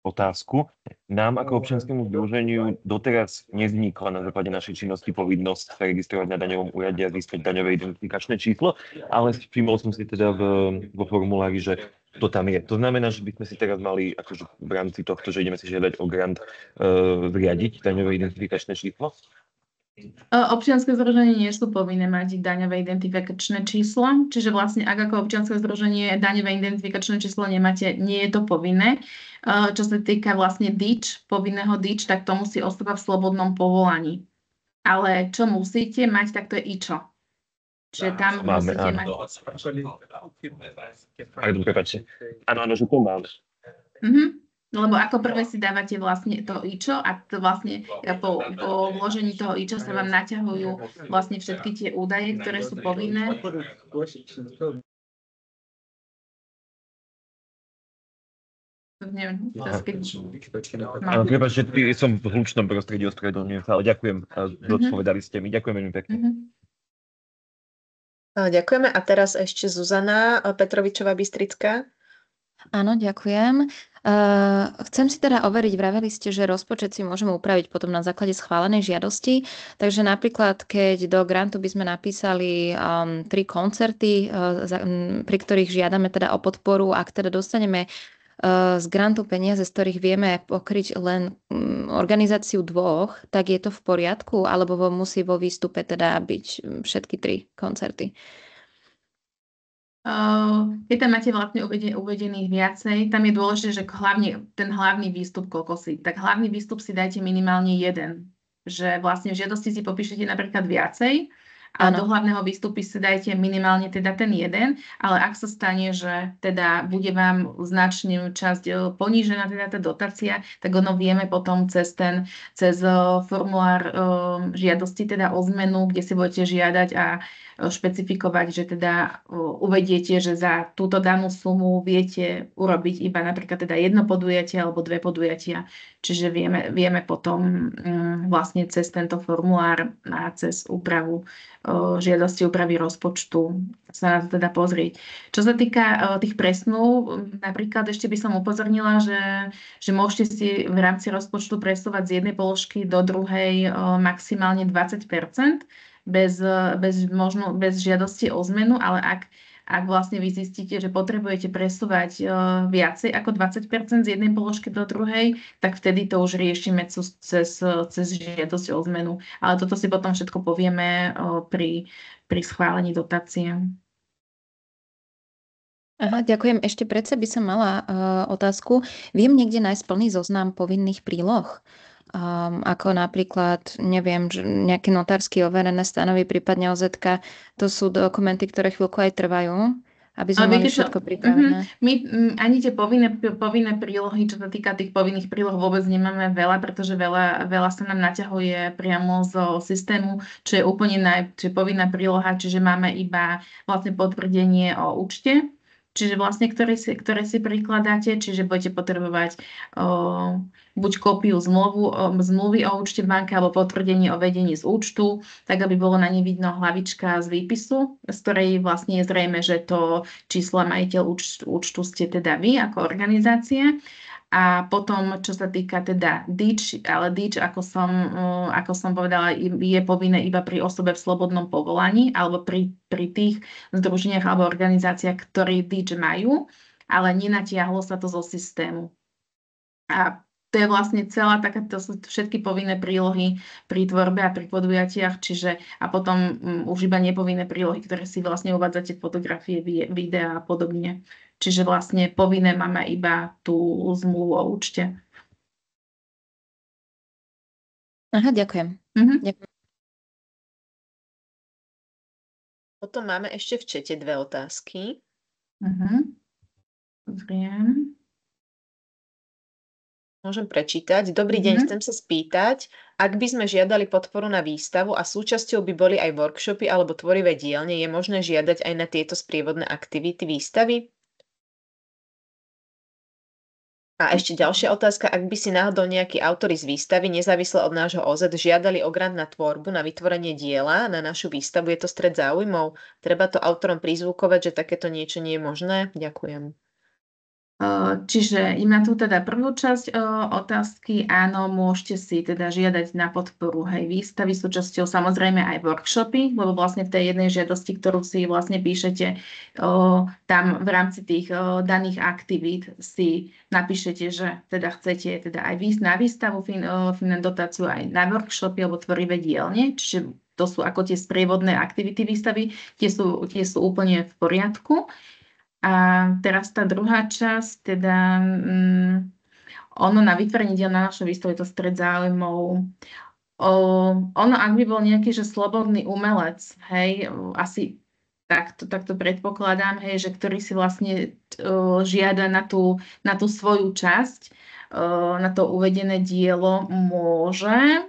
otázku. Nám ako občianskému združeniu doteraz nevznikla na základe našej činnosti povinnosť sa registrovať na daňovom úrade a získať daňové identifikačné číslo, ale všimol som si teda vo formulári, že to tam je. To znamená, že by sme si teraz mali akože v rámci tohto, že ideme si žiadať o grant, zriadiť daňové identifikačné číslo? Občianske združenie nie sú povinné mať daňové identifikačné číslo, čiže vlastne ak ako občianske združenie daňové identifikačné číslo nemáte, nie je to povinné. Čo sa týka vlastne DIČ, povinného DIČ, tak to musí osoba v slobodnom povolaní. Ale čo musíte mať, tak to je IČO. Čiže tam musíte mať. Prepáčte. Áno, že to mám. Lebo ako prvé si dávate vlastne to IČO a to vlastne po vložení toho IČO sa vám naťahujú vlastne všetky tie údaje, ktoré sú povinné. Neviem, prepáčte, som v hlučnom prostredí, ospravedlňujem sa, ale ďakujem, odpovedali ste mi. Ďakujem veľmi pekne. Ďakujeme. A teraz ešte Zuzana Petrovičová Bystrická. Áno, ďakujem. Chcem si teda overiť, vraveli ste, že rozpočet si môžeme upraviť potom na základe schválenej žiadosti, takže napríklad, keď do grantu by sme napísali 3 koncerty, pri ktorých žiadame teda o podporu, ak teda dostaneme z grantu peniaze, z ktorých vieme pokryť len organizáciu 2, tak je to v poriadku, alebo musí vo výstupe teda byť všetky 3 koncerty? Keď tam máte vlastne uvedených viacej, tam je dôležité, že hlavne ten hlavný výstup kokosy, tak hlavný výstup si dajte minimálne jeden. Že vlastne v žiadosti si popíšete napríklad viacej a do hlavného výstupu si dajte minimálne teda ten jeden, ale ak sa stane, že teda bude vám značne časť ponížená teda tá dotácia, tak ono vieme potom cez formulár žiadosti teda o zmenu, kde si budete žiadať a špecifikovať, že teda uvediete, že za túto danú sumu viete urobiť iba napríklad teda 1 podujatie alebo 2 podujatia. Čiže vieme potom vlastne cez tento formulár a cez úpravu žiadosti úpravy rozpočtu sa na to teda pozrieť. Čo sa týka tých presnú, napríklad ešte by som upozornila, že môžete si v rámci rozpočtu presúvať z jednej položky do druhej maximálne 20%, bez žiadosti o zmenu, ale ak vlastne vy zistíte, že potrebujete presúvať viacej ako 20% z jednej položky do druhej, tak vtedy to už riešime cez žiadosť o zmenu. Ale toto si potom všetko povieme pri schválení dotácie. Aha, ďakujem. Ešte predsa by som mala otázku. Viem niekde nájsť plný zoznam povinných príloh? ako napríklad, neviem, nejaké notársky overené stanovy, prípadne OZ-ka. To sú dokumenty, ktoré chvíľku aj trvajú, aby sme Ale mali viete čo? všetko pripravené. My ani tie povinné prílohy, čo sa týka tých povinných príloh, vôbec nemáme veľa, pretože veľa sa nám naťahuje priamo zo systému, čo je úplne čo je povinná príloha, čiže máme iba vlastne potvrdenie o účte, čiže vlastne, ktoré si prikladáte, čiže budete potrebovať buď kópiu zmluvy o účte v banke alebo potvrdenie o vedení z účtu, tak aby bolo na ne vidno hlavička z výpisu, z ktorej vlastne je zrejme, že to číslo a majiteľ účtu ste teda vy ako organizácia. A potom, čo sa týka teda DIČ, ale DIČ, ako som povedala, je povinné iba pri osobe v slobodnom povolaní alebo pri tých združeniach alebo organizáciách, ktorí DIČ majú, ale nenatiahlo sa to zo systému. A to je vlastne celá to sú všetky povinné prílohy pri tvorbe a pri podujatiach, a potom už iba nepovinné prílohy, ktoré si vlastne uvádzate fotografie, videa a podobne. Čiže vlastne povinné máme iba tú zmluvu o účte. Aha, ďakujem. Ďakujem. Potom máme ešte v čete 2 otázky. Pozriem. Môžem prečítať. Dobrý deň, chcem sa spýtať, ak by sme žiadali podporu na výstavu a súčasťou by boli aj workshopy alebo tvorivé dielne, je možné žiadať aj na tieto sprievodné aktivity výstavy? A ešte ďalšia otázka, ak by si náhodou nejakí autori z výstavy, nezávisle od nášho OZ, žiadali o grant na tvorbu, na vytvorenie diela, na našu výstavu, je to stret záujmov? Treba to autorom prizvukovať, že takéto niečo nie je možné? Ďakujem. Čiže na tú teda prvú časť otázky, áno, môžete si teda žiadať na podporu výstavy, súčasťou samozrejme aj workshopy, lebo vlastne v tej jednej žiadosti, ktorú si vlastne píšete, tam v rámci tých daných aktivít si napíšete, že teda chcete teda aj na výstavu dotáciu, aj na workshopy alebo tvorivé dielne, čiže to sú ako tie sprievodné aktivity výstavy, tie sú úplne v poriadku. A teraz tá druhá časť, teda ono na vytvorenie diel na našej výstave je to stret záujmov. Ono, ak by bol nejaký, že slobodný umelec, asi takto predpokladám, že ktorý si vlastne žiada na tú svoju časť, na to uvedené dielo môže,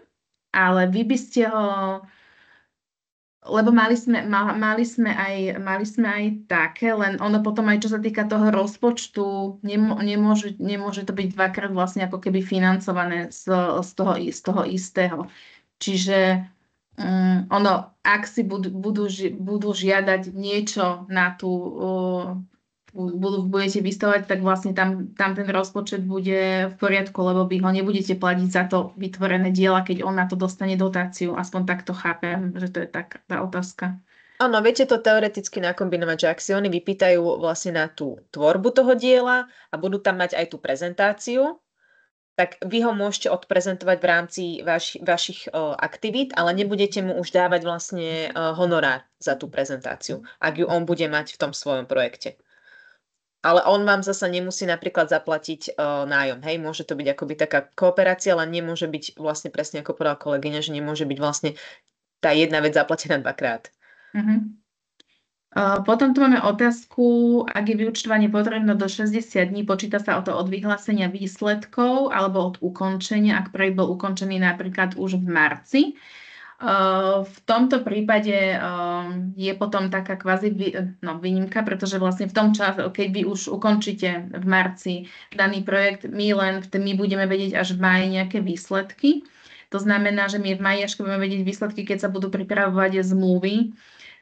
ale vy by ste ho... Lebo mali sme aj také, len ono potom aj čo sa týka toho rozpočtu, nemôže to byť dvakrát vlastne ako keby financované z toho istého. Čiže ono, ak si budú žiadať niečo na tú, budete vystavovať, tak vlastne tam ten rozpočet bude v poriadku, lebo vy ho nebudete platiť za to vytvorené diela, keď on na to dostane dotáciu. Aspoň takto chápem, že to je tá otázka. Áno, viete to teoreticky nakombinovať, že ak si oni vypýtajú vlastne na tú tvorbu toho diela a budú tam mať aj tú prezentáciu, tak vy ho môžete odprezentovať v rámci vašich aktivít, ale nebudete mu už dávať vlastne honorár za tú prezentáciu, ak ju on bude mať v tom svojom projekte. Ale on vám zasa nemusí napríklad zaplatiť nájom. Môže to byť akoby taká kooperácia, ale nemôže byť vlastne presne ako povedala kolegyňa, že nemôže byť vlastne tá jedna vec zaplatená dvakrát. Potom tu máme otázku, ak je vyúčtovanie potrebné do 60 dní, počíta sa o to od vyhlásenia výsledkov alebo od ukončenia, ak projekt bol ukončený napríklad už v marci. V tomto prípade je potom taká kvázi výnimka, pretože vlastne v tom čase, keď vy už ukončíte v marci daný projekt, my budeme vedieť až v máji nejaké výsledky. To znamená, že my v máji až budeme vedieť výsledky, keď sa budú pripravovať zmluvy.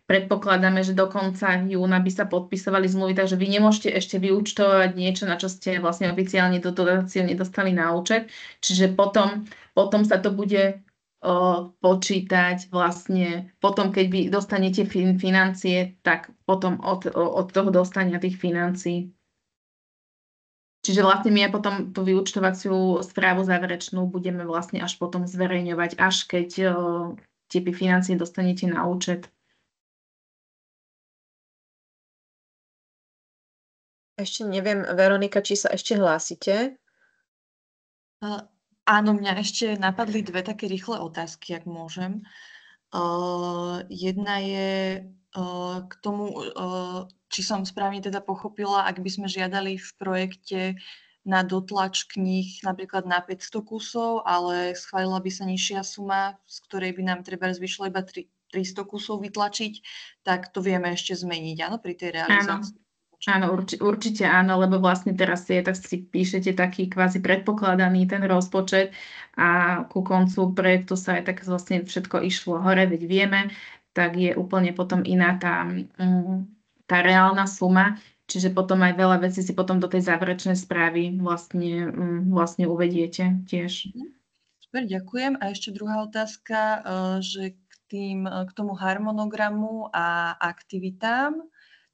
Predpokladáme, že do konca júna by sa podpisovali zmluvy, takže vy nemôžete ešte vyúčtovať niečo, na čo ste vlastne oficiálne do dotáciu nedostali na účet. Čiže potom sa to bude počítať vlastne potom, keď vy dostanete financie, tak potom od toho dostania tých financií. Čiže vlastne my aj potom tú vyúčtovaciu správu záverečnú budeme vlastne až potom zverejňovať, až keď tie financie dostanete na účet. Ešte neviem, Veronika, či sa ešte hlásite? Áno, mňa ešte napadli dve také rýchle otázky, ak môžem. Jedna je k tomu, či som správne teda pochopila, ak by sme žiadali v projekte na dotlač kníh napríklad na 500 kusov, ale schválila by sa nižšia suma, z ktorej by nám treba vyšlo iba 300 kusov vytlačiť, tak to vieme ešte zmeniť, áno, pri tej realizácii. Áno, určite áno, lebo vlastne teraz tak si píšete taký kvázi predpokladaný ten rozpočet a ku koncu projektu sa aj tak vlastne všetko išlo hore, veď vieme, tak je úplne potom iná tá reálna suma, čiže potom aj veľa vecí si potom do tej záverečnej správy vlastne uvediete tiež. Super, ďakujem. A ešte druhá otázka, že k tomu harmonogramu a aktivitám.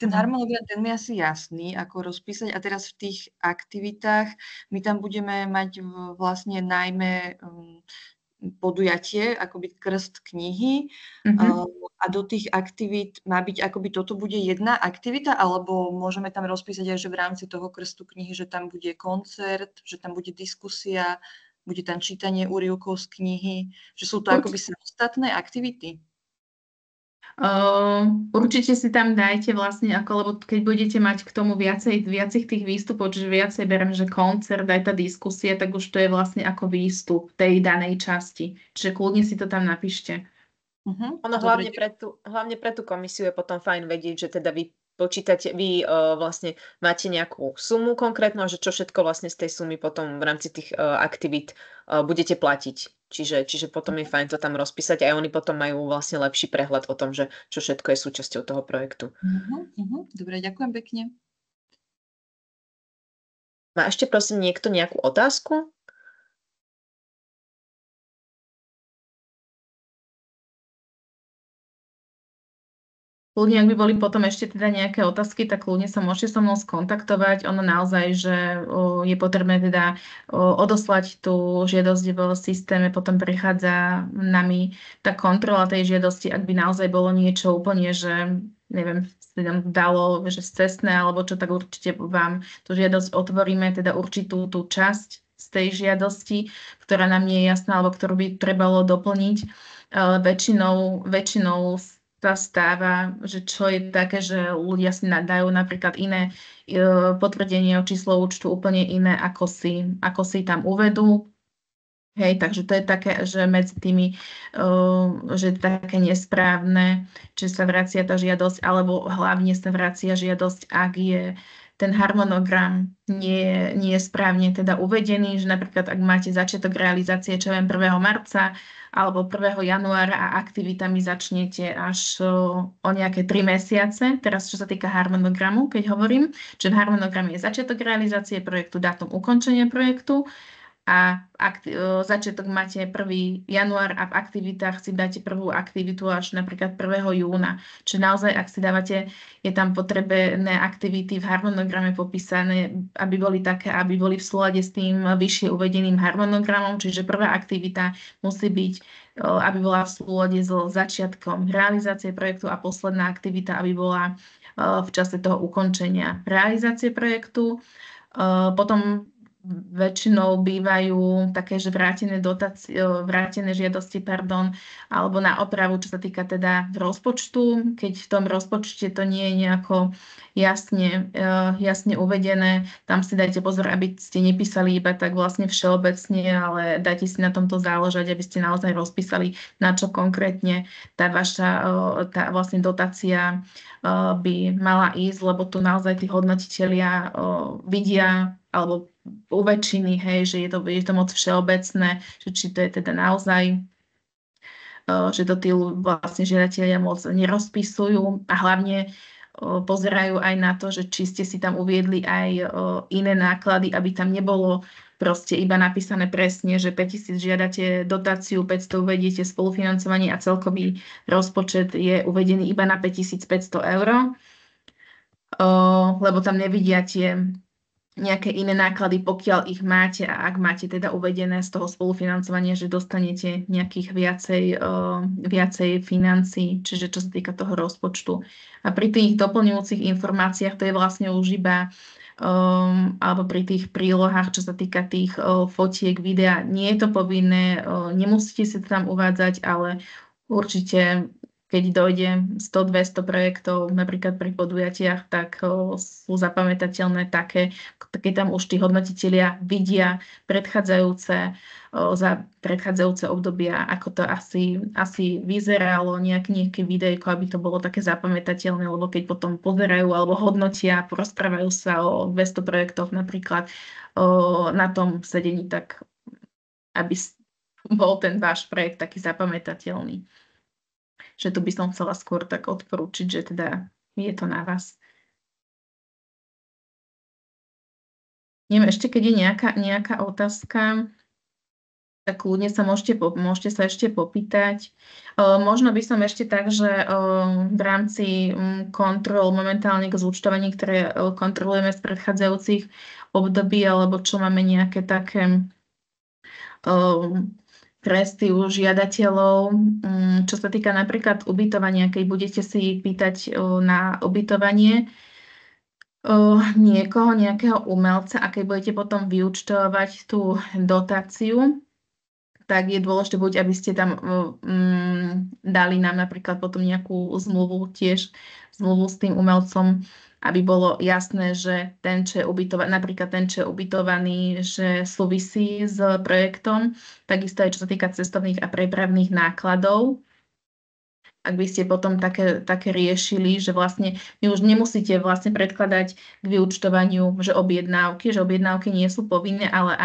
Ten harmonogram, ten mi asi jasný, ako rozpísať. A teraz v tých aktivitách my tam budeme mať vlastne najmä podujatie, akoby krst knihy. A do tých aktivít má byť, akoby toto bude jedna aktivita, alebo môžeme tam rozpísať aj, že v rámci toho krstu knihy, že tam bude koncert, že tam bude diskusia, bude tam čítanie úryvkov z knihy, že sú to akoby samostatné aktivity. Určite si tam dajte vlastne, lebo keď budete mať k tomu viacej tých výstupov, čiže viacej berem, že koncert, aj tá diskusia, tak už to je vlastne ako výstup tej danej časti. Čiže kľudne si to tam napíšte. Ono hlavne pre tú komisiu je potom fajn vedieť, že teda vy počítate, vy vlastne máte nejakú sumu konkrétnu a že čo všetko vlastne z tej sumy potom v rámci tých aktivít budete platiť. Čiže potom je fajn to tam rozpísať a oni potom majú vlastne lepší prehľad o tom, že čo všetko je súčasťou toho projektu. Dobre, ďakujem pekne. Má ešte prosím niekto nejakú otázku? Kľudne, ak by boli potom ešte teda nejaké otázky, tak kľudne sa môžete so mnou skontaktovať. Ono naozaj, že je potrebné teda odoslať tú žiadosť v systéme, potom prechádza nami tá kontrola tej žiadosti, ak by naozaj bolo niečo úplne, že neviem, si nám dalo, že cestné alebo čo, tak určite vám tú žiadosť otvoríme, teda určitú tú časť z tej žiadosti, ktorá nám nie je jasná alebo ktorú by trebalo doplniť. Väčšinou sa stáva, že čo je také, že ľudia si dajú napríklad iné potvrdenie o číslo účtu úplne iné, ako si tam uvedú. Hej, takže to je také, že medzi tými, že je také nesprávne, že sa vracia tá žiadosť, alebo hlavne sa vracia žiadosť, ak je ten harmonogram nie je správne teda uvedený, že napríklad ak máte začiatok realizácie, čo viem, 1. marca alebo 1. januára a aktivitami začnete až o nejaké 3 mesiace. Teraz, čo sa týka harmonogramu, keď hovorím, že v harmonograme je začiatok realizácie projektu, dátum ukončenia projektu a začiatok máte 1. január a v aktivitách si dáte prvú aktivitu až napríklad 1. júna. Čiže naozaj, ak si dávate, je tam potrebné aktivity v harmonograme popísané, aby boli také, aby boli v súlade s tým vyššie uvedeným harmonogramom. Čiže prvá aktivita musí byť, aby bola v súlade so začiatkom realizácie projektu a posledná aktivita, aby bola v čase toho ukončenia realizácie projektu. Potom väčšinou bývajú také, že vrátené žiadosti, alebo na opravu, čo sa týka teda rozpočtu. Keď v tom rozpočte to nie je nejako jasne uvedené, tam si dajte pozor, aby ste nepísali iba tak vlastne všeobecne, ale dajte si na tomto záležať, aby ste naozaj rozpísali, na čo konkrétne tá vaša vlastne dotácia by mala ísť, lebo tu naozaj tí hodnotitelia vidia, alebo u väčšiny, hej, že je to moc všeobecné, že či to je teda naozaj, že to tí vlastne žiadatelia moc nerozpisujú a hlavne pozerajú aj na to, že či ste si tam uviedli aj iné náklady, aby tam nebolo proste iba napísané presne, že 5 000 žiadate dotáciu, 500 uvediete spolufinancovanie a celkový rozpočet je uvedený iba na 5 500 eur, lebo tam nevidia tie nejaké iné náklady, pokiaľ ich máte a ak máte teda uvedené z toho spolufinancovania, že dostanete nejakých viacej financií, čiže čo sa týka toho rozpočtu. A pri tých doplňujúcich informáciách to je vlastne už iba alebo pri tých prílohách, čo sa týka tých fotiek, videa. Nie je to povinné, nemusíte si to tam uvádzať, ale určite, keď dojde 100-200 projektov, napríklad pri podujatiach, tak sú zapamätateľné také, keď tam už tí hodnotitelia vidia za predchádzajúce obdobia, ako to asi vyzeralo, nejaké videjko, aby to bolo také zapamätateľné, lebo keď potom pozerajú alebo hodnotia, porozprávajú sa o 200 projektoch napríklad na tom sedení, tak aby bol ten váš projekt taký zapamätateľný. Že tu by som chcela skôr tak odporúčiť, že teda je to na vás. Neviem, ešte keď je nejaká otázka, tak kľudne sa môžete sa ešte popýtať. Možno by som ešte tak, že v rámci kontrol momentálne k zúčtovaní, ktoré kontrolujeme z predchádzajúcich období, alebo čo máme nejaké také tresty u žiadateľov, čo sa týka napríklad ubytovania, keď budete si pýtať na ubytovanie niekoho, nejakého umelca a keď budete potom vyúčtovať tú dotáciu, tak je dôležité buď, aby ste tam dali nám napríklad potom nejakú zmluvu s tým umelcom, aby bolo jasné, že ten, čo je ubytovaný, že súvisí s projektom, takisto aj čo sa týka cestovných a prepravných nákladov. Ak by ste potom také riešili, že vlastne vy už nemusíte vlastne predkladať k vyúčtovaniu, že objednávky nie sú povinné, ale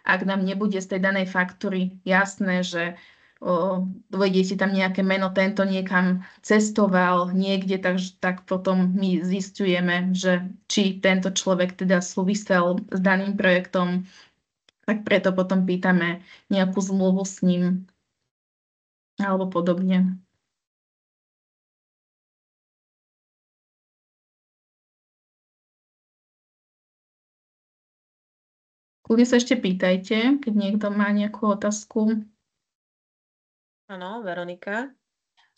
ak nám nebude z tej danej faktúry jasné, že vediete tam nejaké meno, tento niekam cestoval niekde, tak potom my zisťujeme, že či tento človek teda súvisel s daným projektom, tak preto potom pýtame nejakú zmluvu s ním alebo podobne. Kľudne sa ešte pýtajte, keď niekto má nejakú otázku. Áno, Veronika.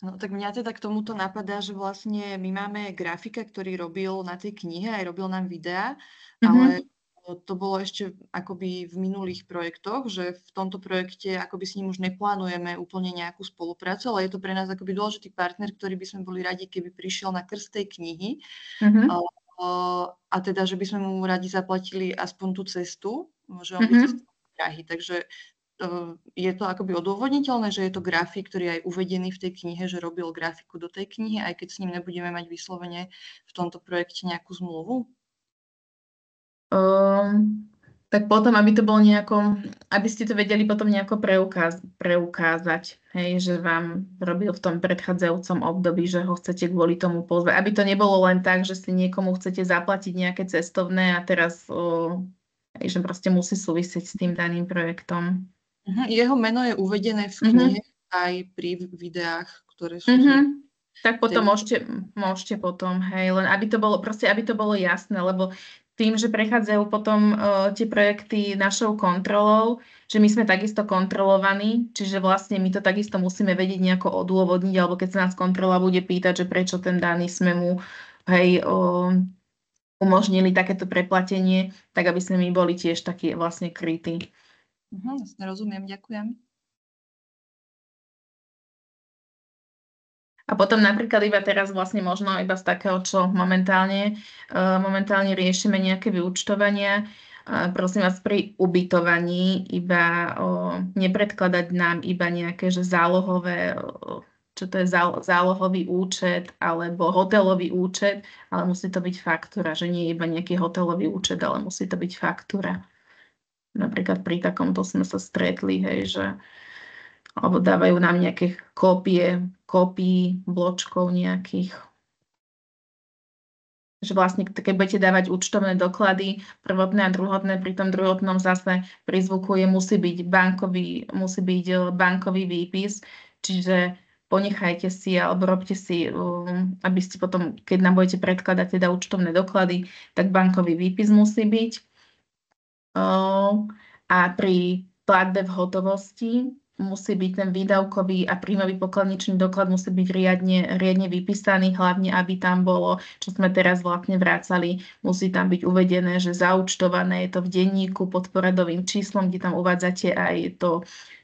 No tak mňa teda k tomuto napadá, že vlastne my máme grafika, ktorý robil na tej knihe, aj robil nám videá, ale to bolo ešte akoby v minulých projektoch, že v tomto projekte akoby s ním už neplánujeme úplne nejakú spoluprácu, ale je to pre nás akoby dôležitý partner, ktorý by sme boli radi, keby prišiel na krst tej knihy. A teda, že by sme mu radi zaplatili aspoň tú cestu, že on by cestoval drahý. Takže je to akoby odôvodniteľné, že je to grafik, ktorý je aj uvedený v tej knihe, že robil grafiku do tej knihy, aj keď s ním nebudeme mať vyslovene v tomto projekte nejakú zmluvu? Tak potom, aby to bolo aby ste to vedeli potom nejako preukázať, hej, že vám robil v tom predchádzajúcom období, že ho chcete kvôli tomu pozvať. Aby to nebolo len tak, že si niekomu chcete zaplatiť nejaké cestovné a teraz že proste musí súvisieť s tým daným projektom. Jeho meno je uvedené v knihe aj pri videách, ktoré sú... Tak potom môžete potom, hej, len aby to bolo jasné, lebo tým, že prechádzajú potom tie projekty našou kontrolou, že my sme takisto kontrolovaní, čiže vlastne my to takisto musíme vedieť nejako odôvodniť, alebo keď sa nás kontrola bude pýtať, že prečo ten daný sme mu, hej, umožnili takéto preplatenie, tak aby sme my boli tiež takí vlastne krytí. Jasne, rozumiem, ďakujem. A potom napríklad iba teraz vlastne možno iba z takého, čo momentálne riešime nejaké vyúčtovania. Prosím vás, pri ubytovaní iba nepredkladať nám iba nejaké, že zálohové, čo to je zálohový účet alebo hotelový účet, ale musí to byť faktúra, že nie je iba nejaký hotelový účet, ale musí to byť faktúra. Napríklad pri takomto sme sa stretli, hej, že alebo dávajú nám nejaké kópií bločkov nejakých. Že vlastne, keď budete dávať účtovné doklady, prvotné a druhotné, pri tom druhotnom zase prízvuku musí byť bankový výpis, čiže ponechajte si alebo robte si, aby ste potom, keď nám budete predkladať teda účtovné doklady, tak bankový výpis musí byť. A pri platbe v hotovosti musí byť ten výdavkový a príjmový pokladničný doklad musí byť riadne vypísaný, hlavne aby tam bolo, čo sme teraz vlastne vrácali, musí tam byť uvedené, že zaúčtované je to v denníku pod poradovým číslom, kde tam uvádzate aj to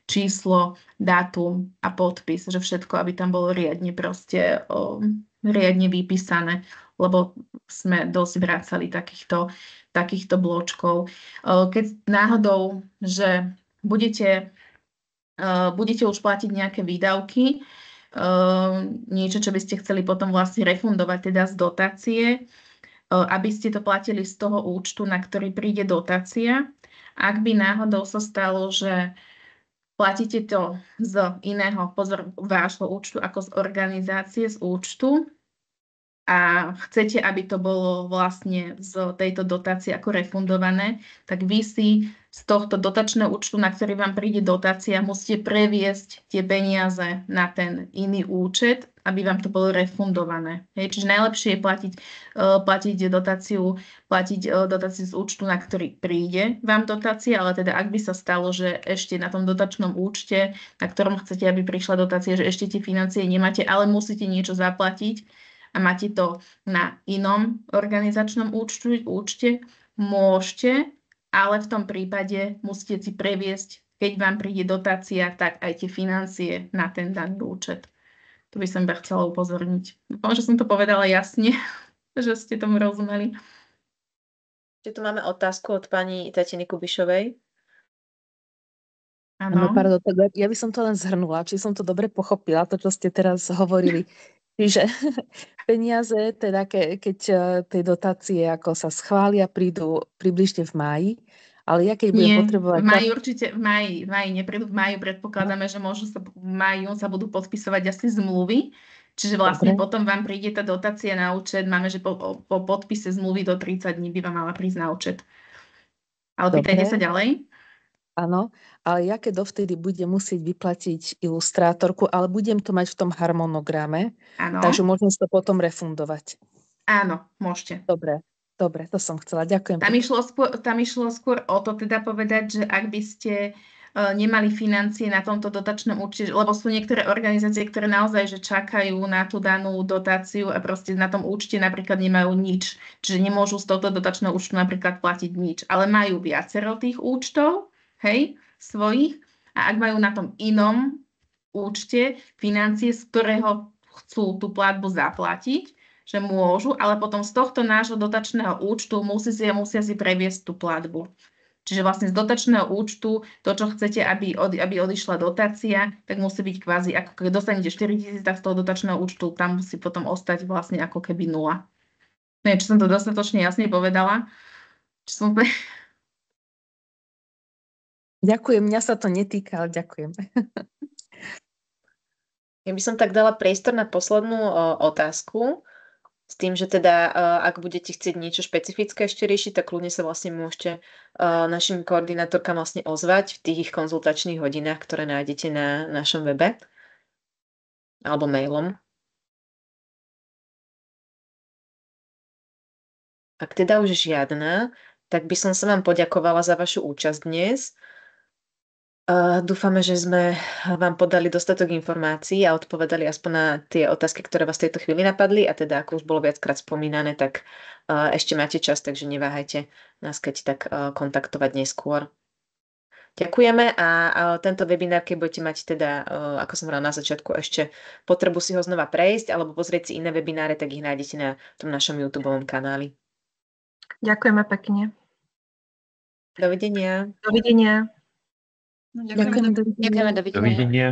číslo, dátum a podpis, že všetko, aby tam bolo riadne vypísané, lebo sme dosť vrácali takýchto bločkov. Keď náhodou, že budete už platiť nejaké výdavky, niečo, čo by ste chceli potom vlastne refundovať teda z dotácie, aby ste to platili z toho účtu, na ktorý príde dotácia. Ak by náhodou sa stalo, že platíte to z iného, vášho účtu ako z organizácie, z účtu a chcete, aby to bolo vlastne z tejto dotácie ako refundované, tak vy si z tohto dotačného účtu, na ktorý vám príde dotácia, musíte previesť tie peniaze na ten iný účet, aby vám to bolo refundované. Čiže najlepšie je platiť dotáciu z účtu, na ktorý príde vám dotácia, ale teda ak by sa stalo, že ešte na tom dotačnom účte, na ktorom chcete, aby prišla dotácia, že ešte tie financie nemáte, ale musíte niečo zaplatiť a máte to na inom organizačnom účte, môžete, ale v tom prípade musíte si previesť, keď vám príde dotácia, tak aj tie financie na ten daný účet. To by som chcela upozorniť. Dúfam, že som to povedala jasne, že ste tomu rozumeli. Tu máme otázku od pani Tatiny Kubišovej. Áno, pardon, ja by som to len zhrnula, či som to dobre pochopila, to, čo ste teraz hovorili. Čiže peniaze, teda keď tie dotácie ako sa schvália, prídu približne v máji, ale ja keď budem potrebovať... v máji určite, v máji neprídu, v máji predpokladáme, že v máju sa budú podpisovať asi zmluvy, čiže vlastne potom vám príde tá dotácia na účet, máme, že po podpise zmluvy do 30 dní by vám mala prísť na účet. Ale pýtajte sa ďalej. Áno, ale ja keď dovtedy budem musieť vyplatiť ilustrátorku, ale budem to mať v tom harmonograme, takže môžem si to potom refundovať. Áno, môžete. Dobre, to som chcela. Ďakujem. Tam išlo skôr o to teda povedať, že ak by ste nemali financie na tomto dotačnom účte, lebo sú niektoré organizácie, ktoré naozaj že čakajú na tú danú dotáciu a proste na tom účte napríklad nemajú nič. Čiže nemôžu z tohto dotačného účtu napríklad platiť nič, ale majú viacero tých účtov, svojich, a ak majú na tom inom účte financie, z ktorého chcú tú platbu zaplatiť, že môžu, ale potom z tohto nášho dotačného účtu musia si previesť tú platbu. Čiže vlastne z dotačného účtu to, čo chcete, aby odišla dotácia, tak musí byť kvázi, ako keď dostanete 4 000, tak z toho dotačného účtu tam musí potom ostať vlastne ako keby 0. Neviem, či som to dostatočne jasne povedala. Ďakujem, mňa sa to netýka, ale ďakujem. Ja by som tak dala priestor na poslednú otázku, s tým, že teda ak budete chcieť niečo špecifické ešte riešiť, tak kľudne sa vlastne môžete našim koordinátorkám vlastne ozvať v tých konzultačných hodinách, ktoré nájdete na našom webe alebo mailom. Ak teda už žiadna, tak by som sa vám poďakovala za vašu účasť dnes. Dúfame, že sme vám podali dostatok informácií a odpovedali aspoň na tie otázky, ktoré vás v tejto chvíli napadli, a teda ako už bolo viackrát spomínané, tak ešte máte čas, takže neváhajte nás keď tak kontaktovať neskôr. Ďakujeme a tento webinár, keď budete mať teda, ako som hovorila na začiatku, ešte potrebu si ho znova prejsť alebo pozrieť si iné webináre, tak ich nájdete na tom našom YouTubeovom kanáli. Ďakujeme pekne. Dovidenia. Dovidenia. Ďakujeme, dovidenia. Dovidenia.